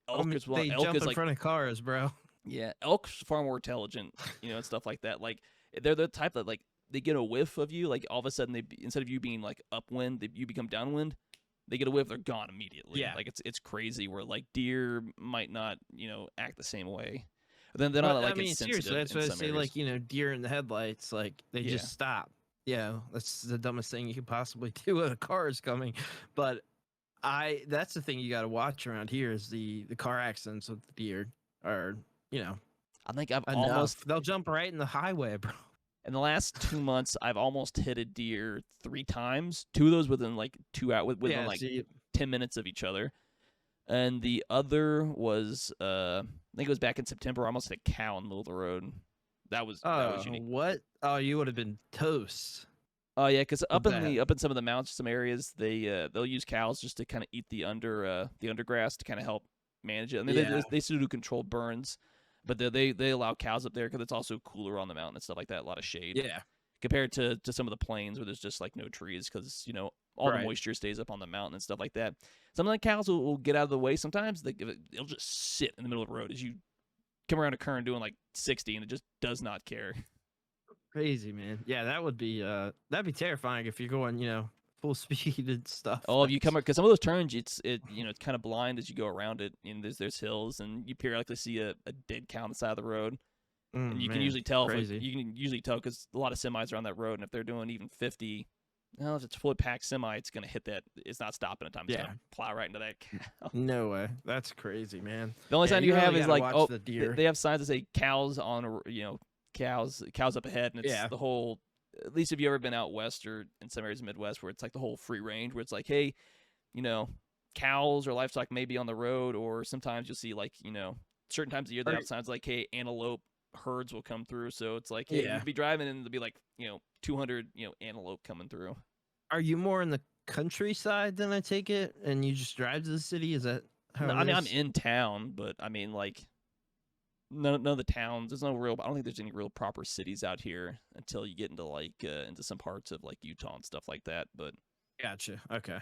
Elk is they elk jump is in like front of cars, bro. yeah, elk's far more intelligent, and stuff like that. Like they're the type that like they get a whiff of you, like all of a sudden instead of you being like upwind, you become downwind. They get a whiff, they're gone immediately. Yeah. Like it's crazy. Where like deer might not act the same way. But then they're But, not like I mean, as sensitive seriously, that's in why I some say, areas. like, deer in the headlights, like, they Yeah. just stop. Yeah, that's the dumbest thing you could possibly do when a car is coming. But that's the thing you got to watch around here is the car accidents with the deer are, I think I've enough. almost They'll jump right in the highway, bro. in the last 2 months I've almost hit a deer 3 times. 2 of those within like 2 hours within Yeah, like see, 10 minutes of each other. And the other was I think it was back in September. I almost hit a cow in the middle of the road. That was unique. what? Oh, you would have been toast. Oh yeah, because up with in some of the mountains, some areas they'll use cows just to kind of eat the undergrass to kind of help manage it. I mean Yeah. they still do controlled burns, but they allow cows up there because it's also cooler on the mountain and stuff like that. A lot of shade. Yeah. Compared to some of the plains where there's just like no trees because all the Right. moisture stays up on the mountain and stuff like that. Some of the cows will get out of the way. Sometimes they'll just sit in the middle of the road as you come around a curve doing like 60 and it just does not care. Crazy, man. Yeah, that'd be terrifying if you're going, full speed and stuff. Oh, if you come because some of those turns, it's kind of blind as you go around it. And there's hills, and you periodically see a dead cow on the side of the road, and you can usually tell. Crazy. You can usually tell because a lot of semis are on that road, and if they're doing even 50, well, if it's a fully packed semi, it's gonna hit that. It's not stopping at time. It's gonna plow right into that cow. No way. That's crazy, man. The only sign you really have is gotta like watch the deer. they have signs that say cows on cows up ahead, and it's the whole. At least if you ever been out west or in some areas of the Midwest where it's like the whole free range where it's like, hey, cows or livestock may be on the road, or sometimes you'll see like certain times of year, the outside's like, hey, antelope herds will come through. So it's like, hey, Yeah. you'd be driving and there'll be like, 200, antelope coming through. Are you more in the countryside than I take it, and you just drive to the city? Is that how No, it I mean, I'm is? in town, but I mean, like, none of the towns. There's no real. I don't think there's any real proper cities out here until you get into like into some parts of like Utah and stuff like that. But Gotcha. Okay.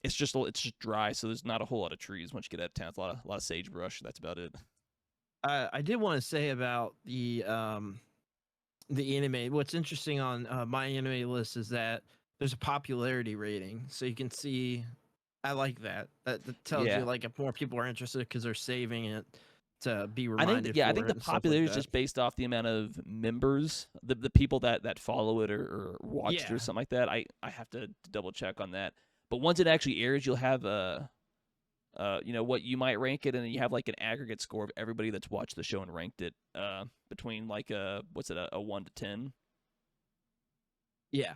it's just dry, so there's not a whole lot of trees once you get out of town. It's a lot of sagebrush. That's about it. I did want to say about the anime. What's interesting on my anime list is that there's a popularity rating, so you can see. I like that. That tells Yeah. you like if more people are interested because they're saving it to be I reminded. think I for think it the and stuff like popularity is that. just based off the amount of members, the people that follow it or watch it Yeah. or something like that. I have to double check on that. But once it actually airs, you'll have what you might rank it, and then you have like an aggregate score of everybody that's watched the show and ranked it between like a 1 to 10. Yeah.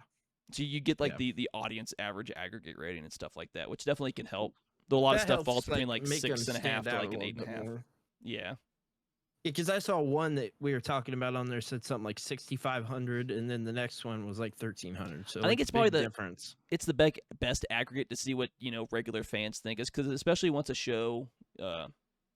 So you get like Yeah. the audience average aggregate rating and stuff like that, which definitely can help. Though a lot of That stuff falls helps, between like make them 6.5 stand to out like a an little bit 8.5. more. Yeah. Because I saw one that we were talking about on there said something like 6,500, and then the next one was like 1,300. So I think like, it's probably big the difference. it's the best aggregate to see what regular fans think is, because especially once a show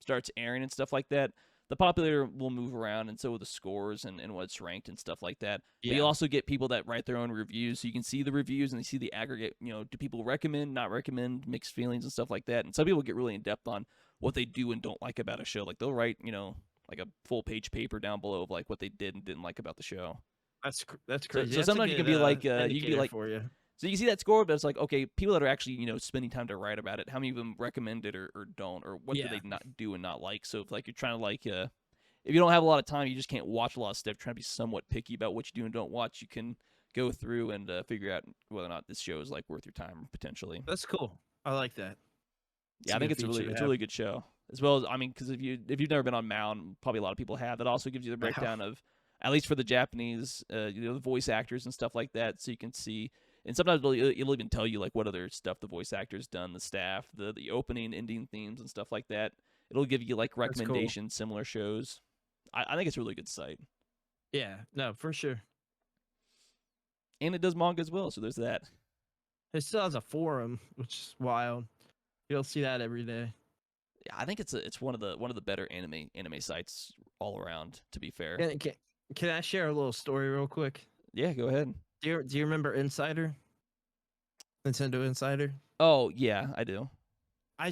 starts airing and stuff like that, the popular will move around, and so will the scores and what's ranked and stuff like that. But you'll also get people that write their own reviews, so you can see the reviews and you see the aggregate. Do people recommend, not recommend, mixed feelings and stuff like that. And some people get really in depth on what they do and don't like about a show. Like they'll write like a full page paper down below of like what they did and didn't like about the show. That's So crazy. That's sometimes you can be like you can be indicator like for you. so you can see that score, but it's like, okay, people that are actually, spending time to write about it, how many of them recommend it or don't, or what do they not do and not like? So if like you're trying to like, if you don't have a lot of time, you just can't watch a lot of stuff, trying to be somewhat picky about what you do and don't watch, you can go through and figure out whether or not this show is like worth your time potentially. That's cool. I like that. Yeah, I think it's a really good show. As well as, I mean, because if you've never been on Mound, probably a lot of people have. That also gives you the breakdown of, at least for the Japanese, the voice actors and stuff like that, so you can see. And sometimes it'll even tell you like what other stuff the voice actors done, the staff, the opening, ending themes and stuff like that. It'll give you like recommendations, similar shows. I think it's a really good site. Yeah, no, for sure. And it does manga as well, so there's that. It still has a forum, which is wild. You don't see that every day. Yeah, I think it's one of the better anime sites all around. To be fair. Can I share a little story real quick? Yeah, go ahead. Do you remember Insider? Nintendo Insider? Oh yeah, I do. I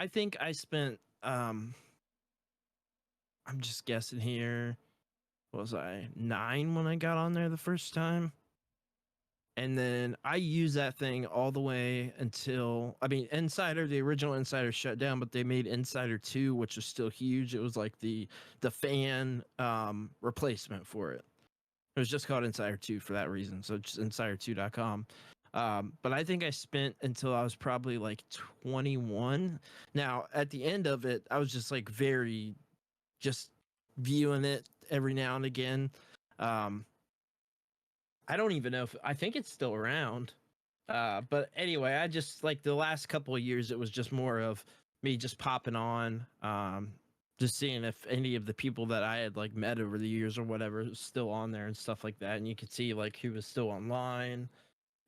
think I spent I'm just guessing here. Was I 9 when I got on there the first time? And then I used that thing all the way until, Insider, the original Insider shut down, but they made Insider 2, which was still huge. It was like the fan replacement for it. It was just called Insider 2 for that reason. So just insider2.com. But I think I spent until I was probably like 21. Now, at the end of it, I was just like just viewing it every now and again. I don't even know I think it's still around. But anyway, I just like the last couple of years, it was just more of me just popping on, just seeing if any of the people that I had like met over the years or whatever was still on there and stuff like that. And you could see like who was still online.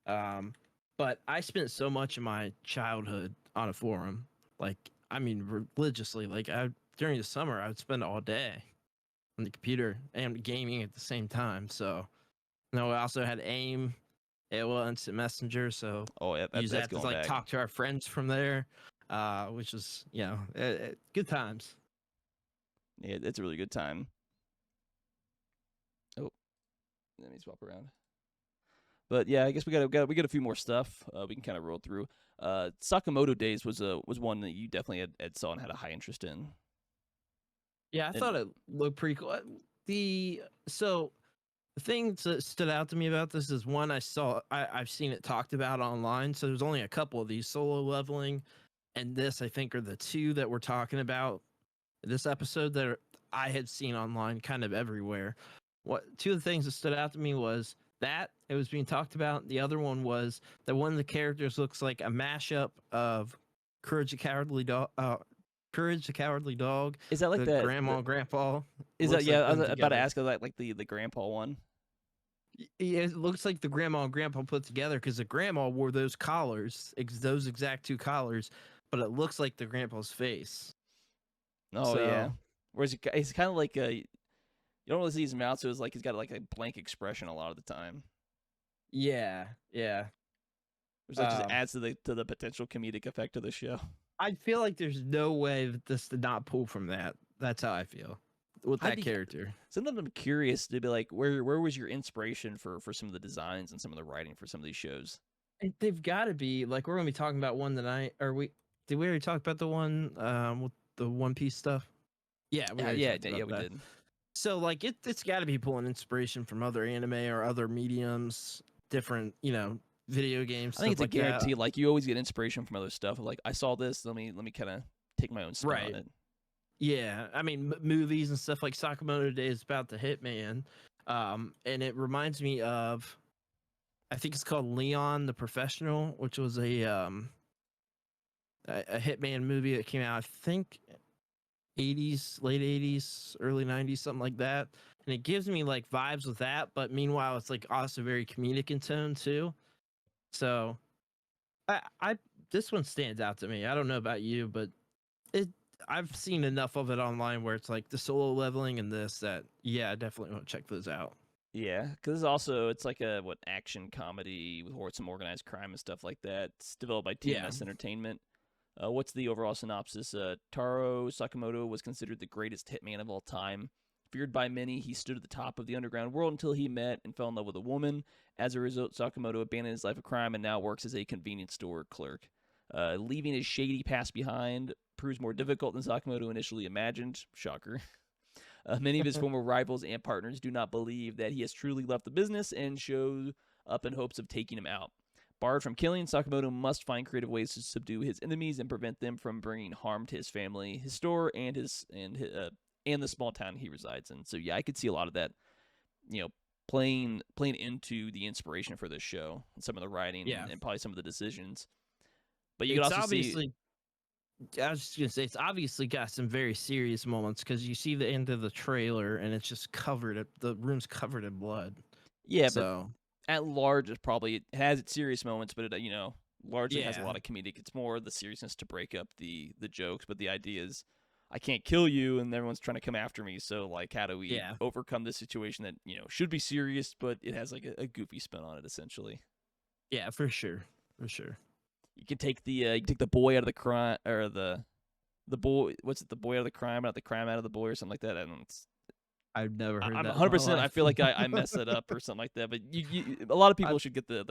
But I spent so much of my childhood on a forum, like, religiously. Like during the summer, I would spend all day on the computer and gaming at the same time. So, we also had AIM, AOL Instant Messenger. So, use that to like talk to our friends from there, which was good times. Yeah, it's a really good time. Oh, let me swap around. But yeah, I guess we got a few more stuff we can kind of roll through. Sakamoto Days was one that you definitely had saw and had a high interest in. Yeah, I thought it looked pretty cool. The thing that stood out to me about this is one I've seen it talked about online. So there's only a couple of these, Solo Leveling and this, I think, are the two that we're talking about this episode that I had seen online kind of everywhere. Two of the things that stood out to me was that it was being talked about. The other one was that one of the characters looks like a mashup of Courage the Courage the Cowardly Dog, Is that like the that? grandma and grandpa. Is that looks yeah? like I was them about to together. ask. Is that like the grandpa one? Yeah, it looks like the grandma and grandpa put together because the grandma wore those collars, those exact two collars, but it looks like the grandpa's face. Oh yeah. So Whereas he's kind of like a. You don't really see his mouth, so it's like he's got like a blank expression a lot of the time, yeah, yeah. which like just adds to the potential comedic effect of the show. I feel like there's no way that this did not pull from that. That's how I feel with I'd that be character. Sometimes I'm curious to be like, where was your inspiration for some of the designs and some of the writing for some of these shows? They've got to be like we're gonna be talking about one tonight. Or did we already talk about the one with the One Piece stuff? Yeah, we already talked about We that. did. So like it's got to be pulling inspiration from other anime or other mediums, different video games. I think Stuff it's a like guarantee. that. Like you always get inspiration from other stuff. Like I saw this, let me kind of take my own spin Right. on it. Yeah, I mean movies and stuff like Sakamoto Days about the Hitman, and it reminds me of, I think it's called Leon the Professional, which was a Hitman movie that came out, I think, 80s, late 80s, early 90s, something like that. And it gives me like vibes with that, but meanwhile, it's like also very comedic in tone too. So, I this one stands out to me. I don't know about you, but I've seen enough of it online where it's like the solo leveling and this that I definitely want to check those out. Yeah, because it's like a action comedy with some organized crime and stuff like that. It's developed by TMS Entertainment. What's the overall synopsis? Taro Sakamoto was considered the greatest hitman of all time. Feared by many, he stood at the top of the underground world until he met and fell in love with a woman. As a result, Sakamoto abandoned his life of crime and now works as a convenience store clerk. Leaving his shady past behind proves more difficult than Sakamoto initially imagined. Shocker. Many of his former rivals and partners do not believe that he has truly left the business and show up in hopes of taking him out. Barred from killing, Sakamoto must find creative ways to subdue his enemies and prevent them from bringing harm to his family, his store, and the small town he resides in. So yeah, I could see a lot of that, playing into the inspiration for this show and some of the writing and probably some of the decisions. But you could also see. I was just gonna say it's obviously got some very serious moments because you see the end of the trailer and it's just the room's covered in blood. Yeah, so at large, it has its serious moments, but it largely has a lot of comedic. It's more the seriousness to break up the jokes, but the idea is, I can't kill you, and everyone's trying to come after me. So like, how do we overcome this situation that should be serious, but it has like a goofy spin on it, essentially. Yeah, for sure, for sure. You can take the boy out of the crime, or the boy. What's it? The boy out of the crime, not the crime out of the boy, or something like that. I don't know. I've never heard that. 100%. I feel like I messed it up or something like that. But a lot of people should get the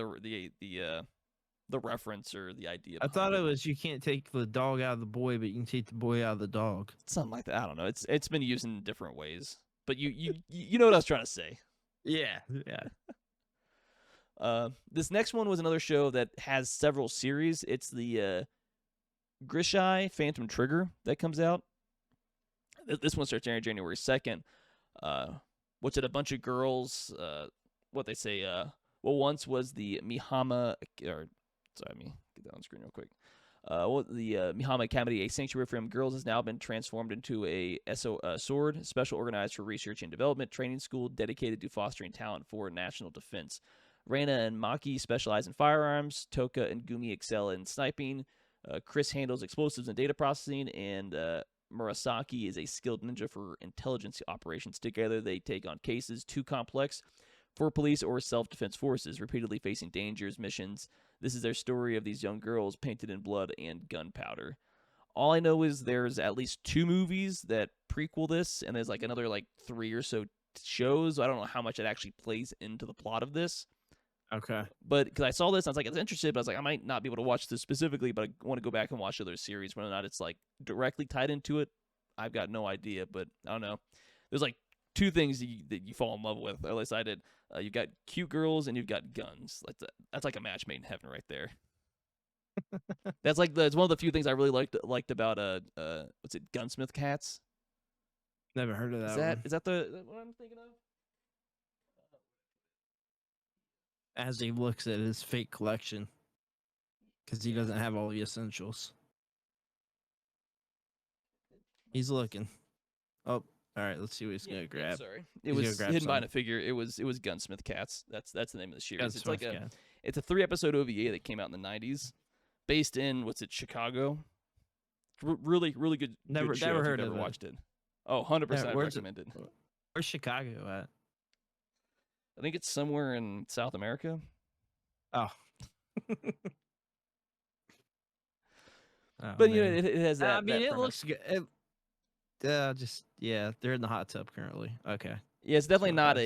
reference or the idea. I thought it was you can't take the dog out of the boy, but you can take the boy out of the dog. Something like that. I don't know. It's been used in different ways, but you know what I was trying to say. Yeah. This next one was another show that has several series. It's the Grisaia Phantom Trigger that comes out. This one starts airing January 2nd. What's it? A bunch of girls. What they say. Once was the Mihama. Let me get that on screen real quick. The Mihama Academy, a sanctuary for young girls, has now been transformed into a SWORD, Special Organized for Research and Development training school dedicated to fostering talent for national defense. Reina and Maki specialize in firearms. Toka and Gumi excel in sniping. Chris handles explosives and data processing, and Murasaki is a skilled ninja for intelligence operations. Together, they take on cases too complex for police or self-defense forces, repeatedly facing dangers, missions. This is their story of these young girls painted in blood and gunpowder. All I know is there's at least 2 movies that prequel this, and there's like another 3 or so shows. I don't know how much it actually plays into the plot of this. Okay. But because I saw this, I was like, I was interested, but I was like, I might not be able to watch this specifically, but I want to go back and watch other series. Whether or not it's like directly tied into it, I've got no idea. But I don't know. There's like 2 things that you fall in love with. Or at least I did. You've got cute girls and you've got guns. That's like a match made in heaven right there. That's one of the few things I really liked about what's it, Gunsmith Cats. Never heard of that. Is that what I'm thinking of? As he looks at his fake collection, because he doesn't have all the essentials. He's looking. Oh, all right. Let's see what he's gonna grab. Sorry, He's it gonna was grab hidden behind some. a figure. It was Gunsmith Cats. That's the name of the series. It's like Gunsmith Cat. it's a 3-episode OVA that came out in the 90s, based in Chicago. Really good. Never good show never if heard you've of never it. watched it. Oh, 100% I where's it- recommend it. Where's Chicago at? I think it's somewhere in South America. Oh. Oh, But you know, man. it has that. I mean, that it premise. looks good. They're in the hot tub currently. Okay. Yeah, it's definitely what not it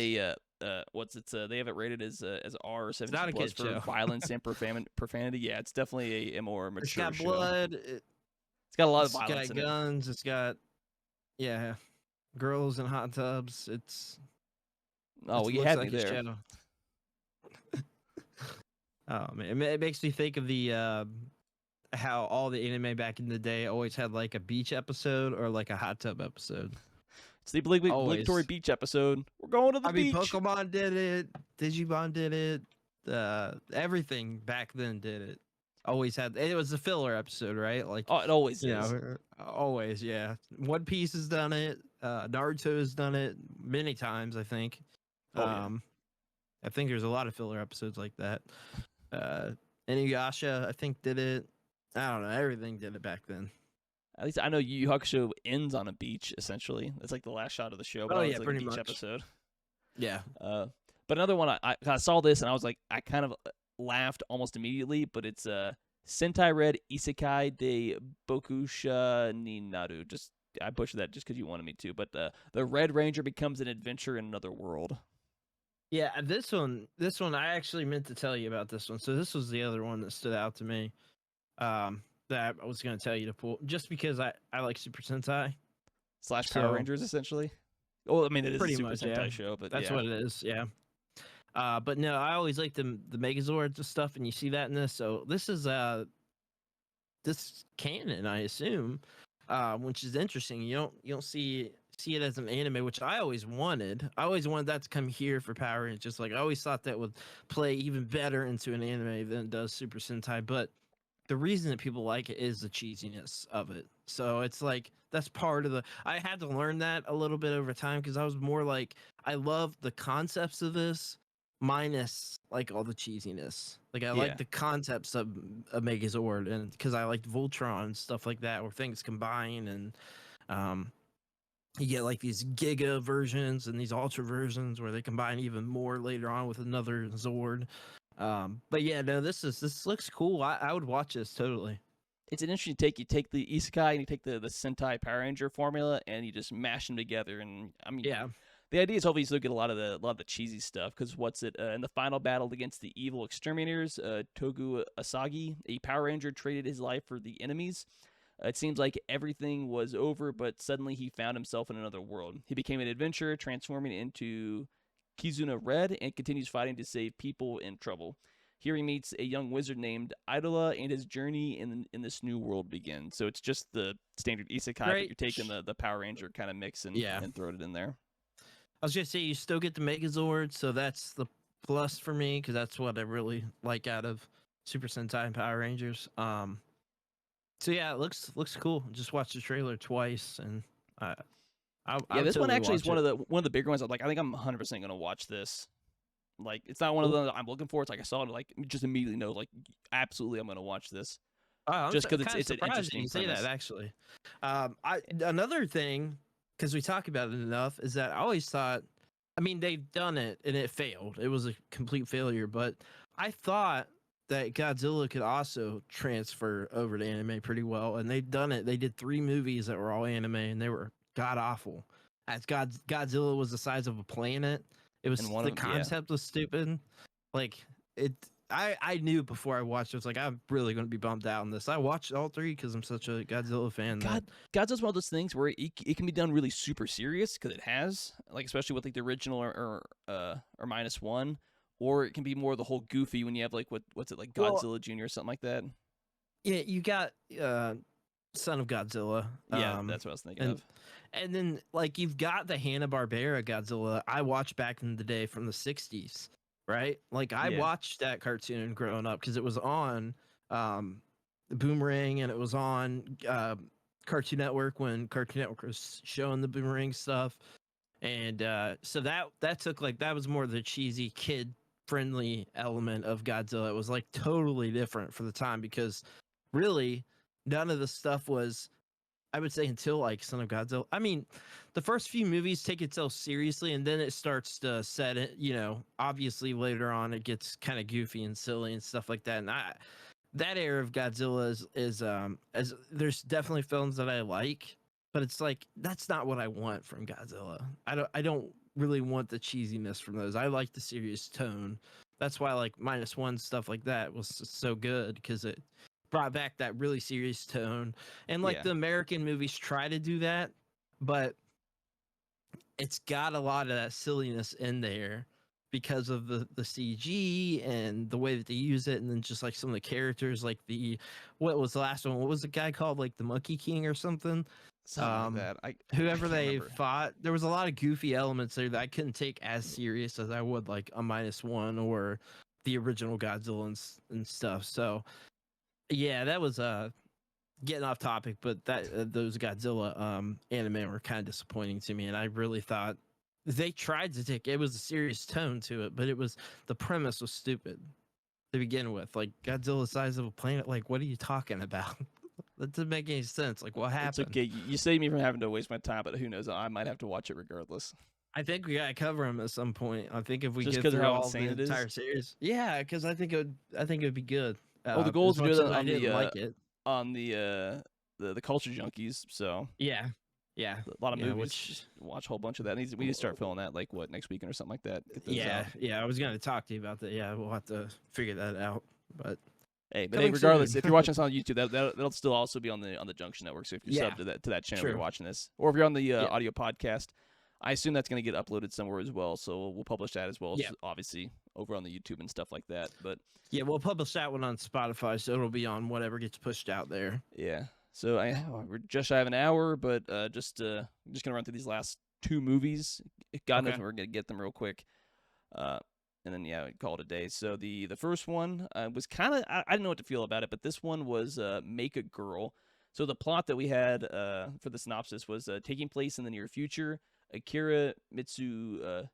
a they have it rated as R or 17 not a plus kid for show. violence and profanity. Yeah, it's definitely a more mature It's got show. blood. It's got a lot of It's violence got in it. guns. It's got girls in hot tubs. Oh, well, you looks had like me a there. shadow. Oh man, it makes me think of the how all the anime back in the day always had like a beach episode or like a hot tub episode. It's the obligatory beach episode. We're going to the I mean, beach. Pokemon did it. Digimon did it. Everything back then did it. Always had. It was a filler episode, right? Like, Oh, it always you is. know, always, yeah. One Piece has done it. Naruto has done it many times, I think. Oh, yeah. I think there's a lot of filler episodes like that. Inuyasha, I think, did it. I don't know. Everything did it back then. At least I know Yu Yu Hakusho ends on a beach. Essentially, it's like the last shot of the show. But Oh, it's yeah, like pretty a beach much. episode. Yeah. But another one, I saw this and I was like, I kind of laughed almost immediately. But it's Sentai Red Isekai de Bokusha ni Naru. Just I butchered that just because you wanted me to. But the Red Ranger becomes an adventure in another world. Yeah, this one I actually meant to tell you about this one. So this was the other one that stood out to me. That I was going to tell you to pull just because I like Super Sentai / Power So- Rangers, essentially. Well, I mean, it is Pretty a Super much, Sentai yeah. show, but That's yeah. what it is, yeah. But no, I always like the Megazords and stuff, and you see that in this. So this is this canon, I assume, which is interesting. You don't see it as an anime, which I always wanted. I always wanted that to come here for Power Rangers. Just like I always thought that would play even better into an anime than it does Super Sentai. But the reason that people like it is the cheesiness of it. So it's like that's part of the. I had to learn that a little bit over time because I was more like I love the concepts of this minus like all the cheesiness. Like I Yeah. like the concepts of a Megazord and because I liked Voltron and stuff like that where things combine and you get like these Giga versions and these Ultra versions where they combine even more later on with another Zord. But yeah, no, this looks cool. I would watch this totally. It's an interesting take. You take the Isekai and you take the Sentai Power Ranger formula and you just mash them together. And I mean, Yeah. the idea is hopefully you get a lot of the cheesy stuff because in the final battle against the evil exterminators, Togu Asagi, a Power Ranger traded his life for the enemies. It seems like everything was over, but suddenly he found himself in another world. He became an adventurer, transforming into Kizuna Red, and continues fighting to save people in trouble. Here he meets a young wizard named Idola, and his journey in this new world begins. So it's just the standard Isekai, but Great. you're taking the Power Ranger kind of mix and throw it in there. I was gonna say you still get the Megazord, so that's the plus for me because that's what I really like out of Super Sentai and Power Rangers. So yeah, it looks cool. Just watched the trailer twice, and This one actually is one of the bigger ones. I think I'm 100% gonna watch this. Like it's not one of them I'm looking for. It's like I saw it, like just immediately know, like absolutely I'm gonna watch this. Just 'cause it's an interesting you say premise. that actually. Another thing because we talk about it enough is that I always thought, I mean, they've done it and it failed. It was a complete failure, but I thought that Godzilla could also transfer over to anime pretty well, and they've done it. They did 3 movies that were all anime, and they were god awful. As Godzilla was the size of a planet. It was And one the of them- yeah. concept was stupid. Like it, I knew before I watched it. I was like, I'm really going to be bummed out on this. I watched all 3 because I'm such a Godzilla fan. Godzilla's one of those things where it can be done really super serious because it has, like especially with like the original or -1, or it can be more the whole goofy when you have like what's it like Godzilla Jr. or something like that. Yeah, you got Son of Godzilla. Yeah, that's what I was thinking of. And then like you've got the Hanna-Barbera Godzilla I watched back in the day from the 60s, right? Like I watched that cartoon growing up because it was on Boomerang and it was on Cartoon Network when Cartoon Network was showing the Boomerang stuff, and so that took like that was more the cheesy kid friendly element of Godzilla. It was like totally different for the time because really none of the stuff was, I would say, until like Son of Godzilla. I mean, the first few movies take itself seriously, and then it starts to set it. Obviously later on it gets kind of goofy and silly and stuff like that. And that era of Godzilla is as there's definitely films that I like, but it's like that's not what I want from Godzilla. I don't really want the cheesiness from those. I like the serious tone. That's why like -1 stuff like that was so good because it brought back that really serious tone. And like the American movies try to do that, but it's got a lot of that silliness in there because of the CG and the way that they use it, and then just like some of the characters, like what was the last one? What was the guy called? Like the Monkey King or something? Something like that. I Whoever can't they remember. fought, there was a lot of goofy elements there that I couldn't take as serious as I would like a -1 or the original Godzilla and stuff. So yeah, that was getting off topic, but that those Godzilla anime were kind of disappointing to me, and I really thought they tried to take, it was a serious tone to it, but the premise was stupid to begin with. Like Godzilla the size of a planet, like what are you talking about? That doesn't make any sense. Like what happened? It's okay. You saved me from having to waste my time, but who knows? I might have to watch it regardless. I think we gotta cover him at some point. I think if we Just get 'cause of through how all the insane it is? entire series, yeah, because I think it would be good. Well, the goal is as to do much it as I on didn't like it. the culture junkies. So Yeah, a lot of yeah, movies. which Just watch a whole bunch of that. We need to start filling that like what, next weekend or something like that. Get those out. yeah. I was gonna talk to you about that. Yeah, we'll have to figure that out. But Hey, Coming regardless, soon. if you're watching this on YouTube, that'll still also be on the Junction Network. So if you're Yeah, subbed to that channel, you're true. watching this, or if you're on the Yeah. audio podcast, I assume that's going to get uploaded somewhere as well. So we'll publish that as well, Yeah. as obviously over on the YouTube and stuff like that. But Yeah, we'll publish that one on Spotify, so it'll be on whatever gets pushed out there. yeah, so we're just shy of an hour, but just gonna run through these last two movies. God knows Okay. when we're gonna get them real quick. And then we call it a day. So the first one was kind of, I didn't know what to feel about it, but this one was Make a Girl. So the plot that we had for the synopsis was taking place in the near future. Akira Mitsutame,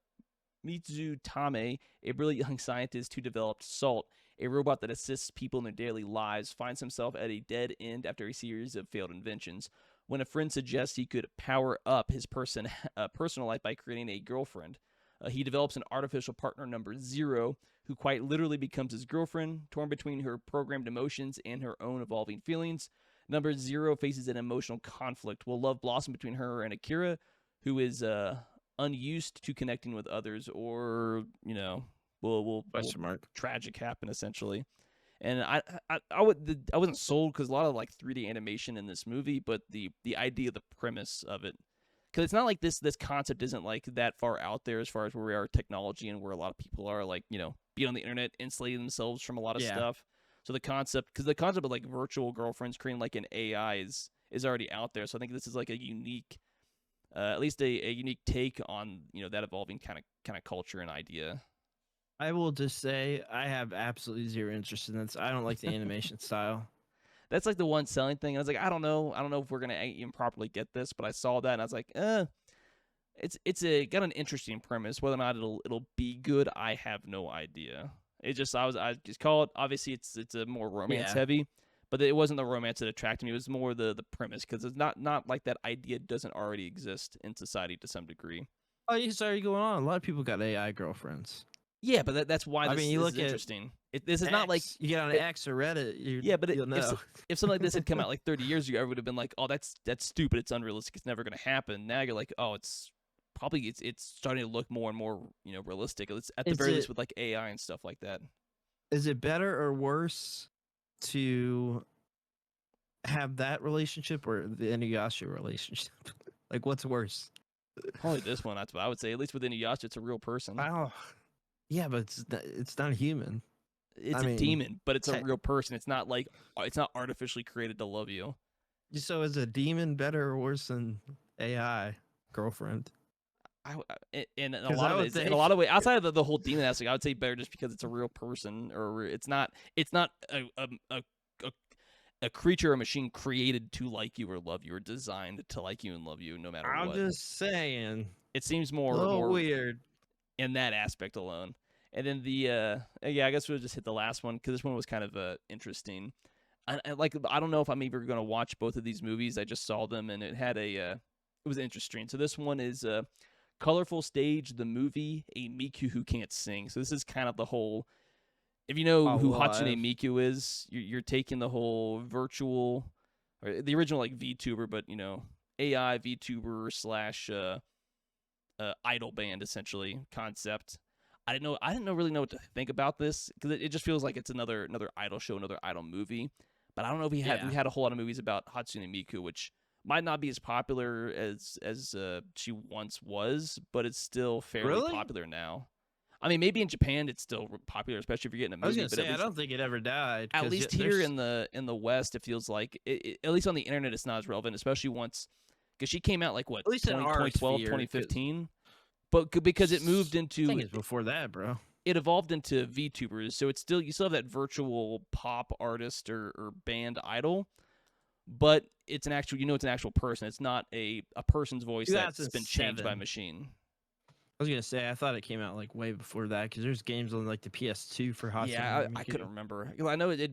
a brilliant young scientist who developed Salt, a robot that assists people in their daily lives, finds himself at a dead end after a series of failed inventions. When a friend suggests he could power up his personal life by creating a girlfriend, he develops an artificial partner, number 0, who quite literally becomes his girlfriend, torn between her programmed emotions and her own evolving feelings. Number 0 faces an emotional conflict. Will love blossom between her and Akira, who is unused to connecting with others, or will tragic happen essentially. And I wasn't sold because a lot of like 3D animation in this movie, but the idea, the premise of it, because it's not like this concept isn't like that far out there as far as where we are technology and where a lot of people are like being on the internet, insulating themselves from a lot of stuff. So the concept of like virtual girlfriends creating like an AI is already out there. So I think this is like a unique, at least a unique take on that evolving kind of culture and idea. I will just say I have absolutely zero interest in this. I don't like the animation style. That's like the one selling thing. I was like, I don't know if we're gonna even properly get this, but I saw that and I was like, it's got an interesting premise. Whether or not it'll be good, I have no idea. I just call it. Obviously, it's a more romance heavy, but it wasn't the romance that attracted me. It was more the premise, because it's not like that idea doesn't already exist in society to some degree. Oh, it's already going on. A lot of people got AI girlfriends. Yeah, but that's why this you is look interesting. This is X, not like you get on X or Reddit. You'll know. If something like this had come out like 30 years ago, I would have been like, oh, that's stupid. It's unrealistic. It's never going to happen. Now you're like, oh, it's starting to look more and more realistic. It's at the very least with like AI and stuff like that. Is it better or worse to have that relationship or the Inuyasha relationship? Like, what's worse? Probably this one. That's what I would say. At least with Inuyasha, it's a real person. Oh, yeah, but it's not a human. It's a demon, but it's a real person. It's not artificially created to love you. So is a demon better or worse than AI girlfriend? In a lot of ways, outside of the whole demon aspect, I would say better just because it's a real person, or it's not a creature or machine created to like you or love you, or designed to like you and love you no matter I'm what. just saying. It seems A more little weird. in that aspect alone. And then I guess we'll just hit the last one because this one was kind of interesting. I don't know if I'm even going to watch both of these movies. I just saw them and it had it was interesting. So this one is Colorful Stage, the movie, a Miku who can't sing. So this is kind of the whole. If you know who Hatsune Miku is, you're taking the whole virtual, or the original like VTuber, but AI VTuber slash idol band essentially concept. I didn't really know what to think about this because it just feels like it's another idol show, another idol movie. But I don't know if we had a whole lot of movies about Hatsune Miku, which might not be as popular as she once was, but it's still fairly popular now. I mean, maybe in Japan it's still popular, especially if you're getting a movie. I was gonna but say, I don't think it ever died. At least here in the West, it feels like at least on the internet, it's not as relevant, especially once because she came out like what, at least 2012, 2015. But because it moved into, I think it's before that, bro. It evolved into VTubers, so it's still you still have that virtual pop artist or band idol, but it's an actual it's an actual person. It's not a person's voice that's been changed by a machine. I was gonna say I thought it came out like way before that because there's games on like the PS2 for Hatsune. Yeah, I couldn't remember. I know it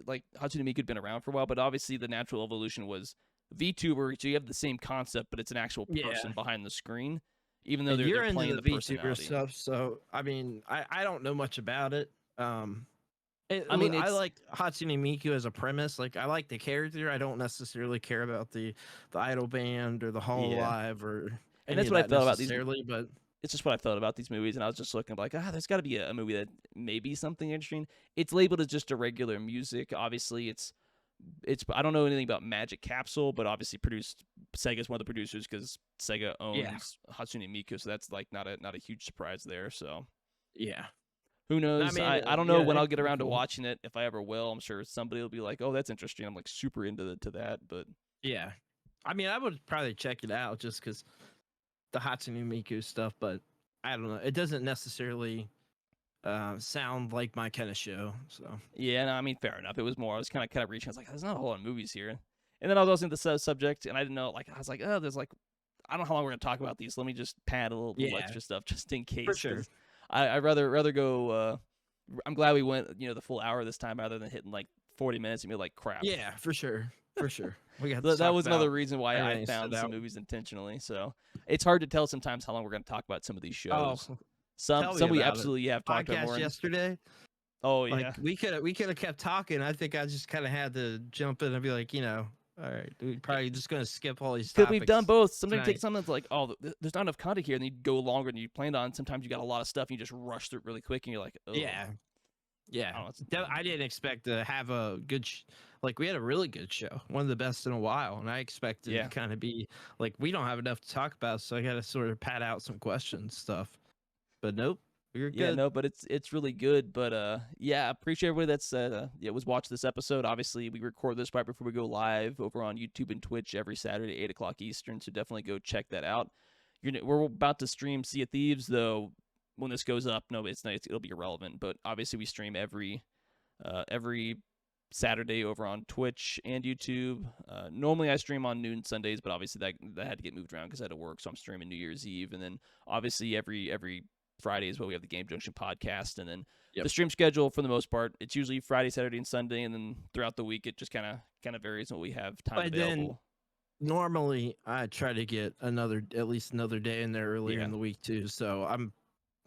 like Hatsune Miku had been around for a while, but obviously the natural evolution was VTuber. So you have the same concept, but it's an actual person behind the screen. Even though they're playing the VTuber stuff, so I mean, I don't know much about it. I like Hatsune Miku as a premise. Like, I like the character. I don't necessarily care about the idol band or the Hololive or. And that's what I thought about these. But it's just what I thought about these movies, and I was just looking like, there's got to be a movie that may be something interesting. It's labeled as just a regular music. Obviously, it's. I don't know anything about Magic Capsule, but obviously Sega's one of the producers because Sega owns Hatsune Miku, so that's like not a huge surprise there. So who knows? I don't know when I'll get around to watching it, if I ever will. I'm sure somebody will be like, oh, that's interesting. I'm like super into that, but yeah, I mean, I would probably check it out just because the Hatsune Miku stuff, but I don't know. It doesn't necessarily sound like my kind of show. So yeah, no, I mean, fair enough. It was more. I was kind of reaching. I was like, there's not a whole lot of movies here, and then I was in the subject, and I didn't know. Like, I was like, oh, there's like, I don't know how long we're gonna talk about these. Let me just pad a little extra stuff just in case. For sure. I'd rather go. I'm glad we went the full hour this time rather than hitting like 40 minutes and be like crap. Yeah, for sure. We got that was another reason why I found some movies intentionally. So it's hard to tell sometimes how long we're going to talk about some of these shows. Some we absolutely have talked about more. Yesterday. Oh yeah, like, we could have kept talking. I think I just kind of had to jump in and be like, all right, we're probably just going to skip all these topics. Because we've done both. Sometimes take something that's like, oh, there's not enough content here, and you go longer than you planned on. Sometimes you got a lot of stuff, and you just rush through it really quick, and you're like, oh. Yeah. I didn't expect to have a good, we had a really good show, one of the best in a while, and I expected to kind of be like, we don't have enough to talk about, so I got to sort of pad out some questions stuff. But nope, we're good. Yeah, no, but it's really good. But appreciate everybody that's was watching this episode. Obviously, we record this right before we go live over on YouTube and Twitch every Saturday, 8 o'clock Eastern. So definitely go check that out. We're about to stream Sea of Thieves, though. When this goes up, no, it'll be irrelevant. But obviously, we stream every Saturday over on Twitch and YouTube. Normally, I stream on noon Sundays, but obviously that had to get moved around because I had to work, so I'm streaming New Year's Eve, and then obviously every Friday is where we have the Game Junction podcast, and then the stream schedule for the most part, it's usually Friday, Saturday, and Sunday, and then throughout the week it just kind of varies on what we have time available. Normally, I try to get at least another day in there earlier in the week too, so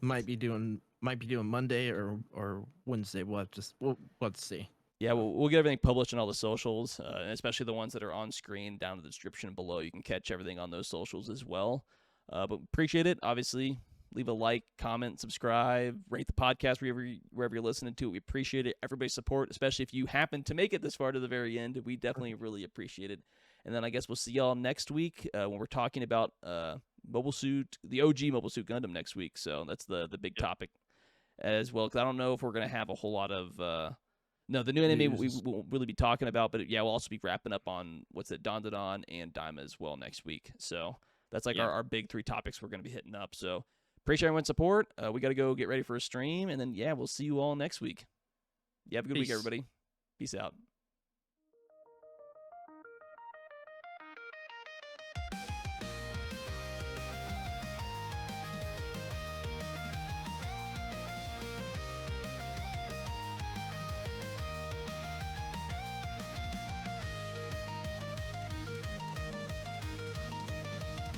might be doing Monday or Wednesday. We'll have to see. Yeah, we'll get everything published on all the socials, and especially the ones that are on screen down in the description below. You can catch everything on those socials as well. But appreciate it. Obviously, leave a like, comment, subscribe, rate the podcast wherever you're listening to it. We appreciate it. Everybody's support, especially if you happen to make it this far to the very end. We definitely really appreciate it. And then I guess we'll see y'all next week when we're talking about Mobile Suit, the OG Mobile Suit Gundam next week. So that's the big topic as well. Because I don't know if we're going to have a whole lot of the new anime we won't really be talking about. But we'll also be wrapping up on Don and Daima as well next week. So that's our big three topics we're going to be hitting up. So appreciate everyone's support. We got to go get ready for a stream. And then, we'll see you all next week. Have a good week, everybody. Peace out.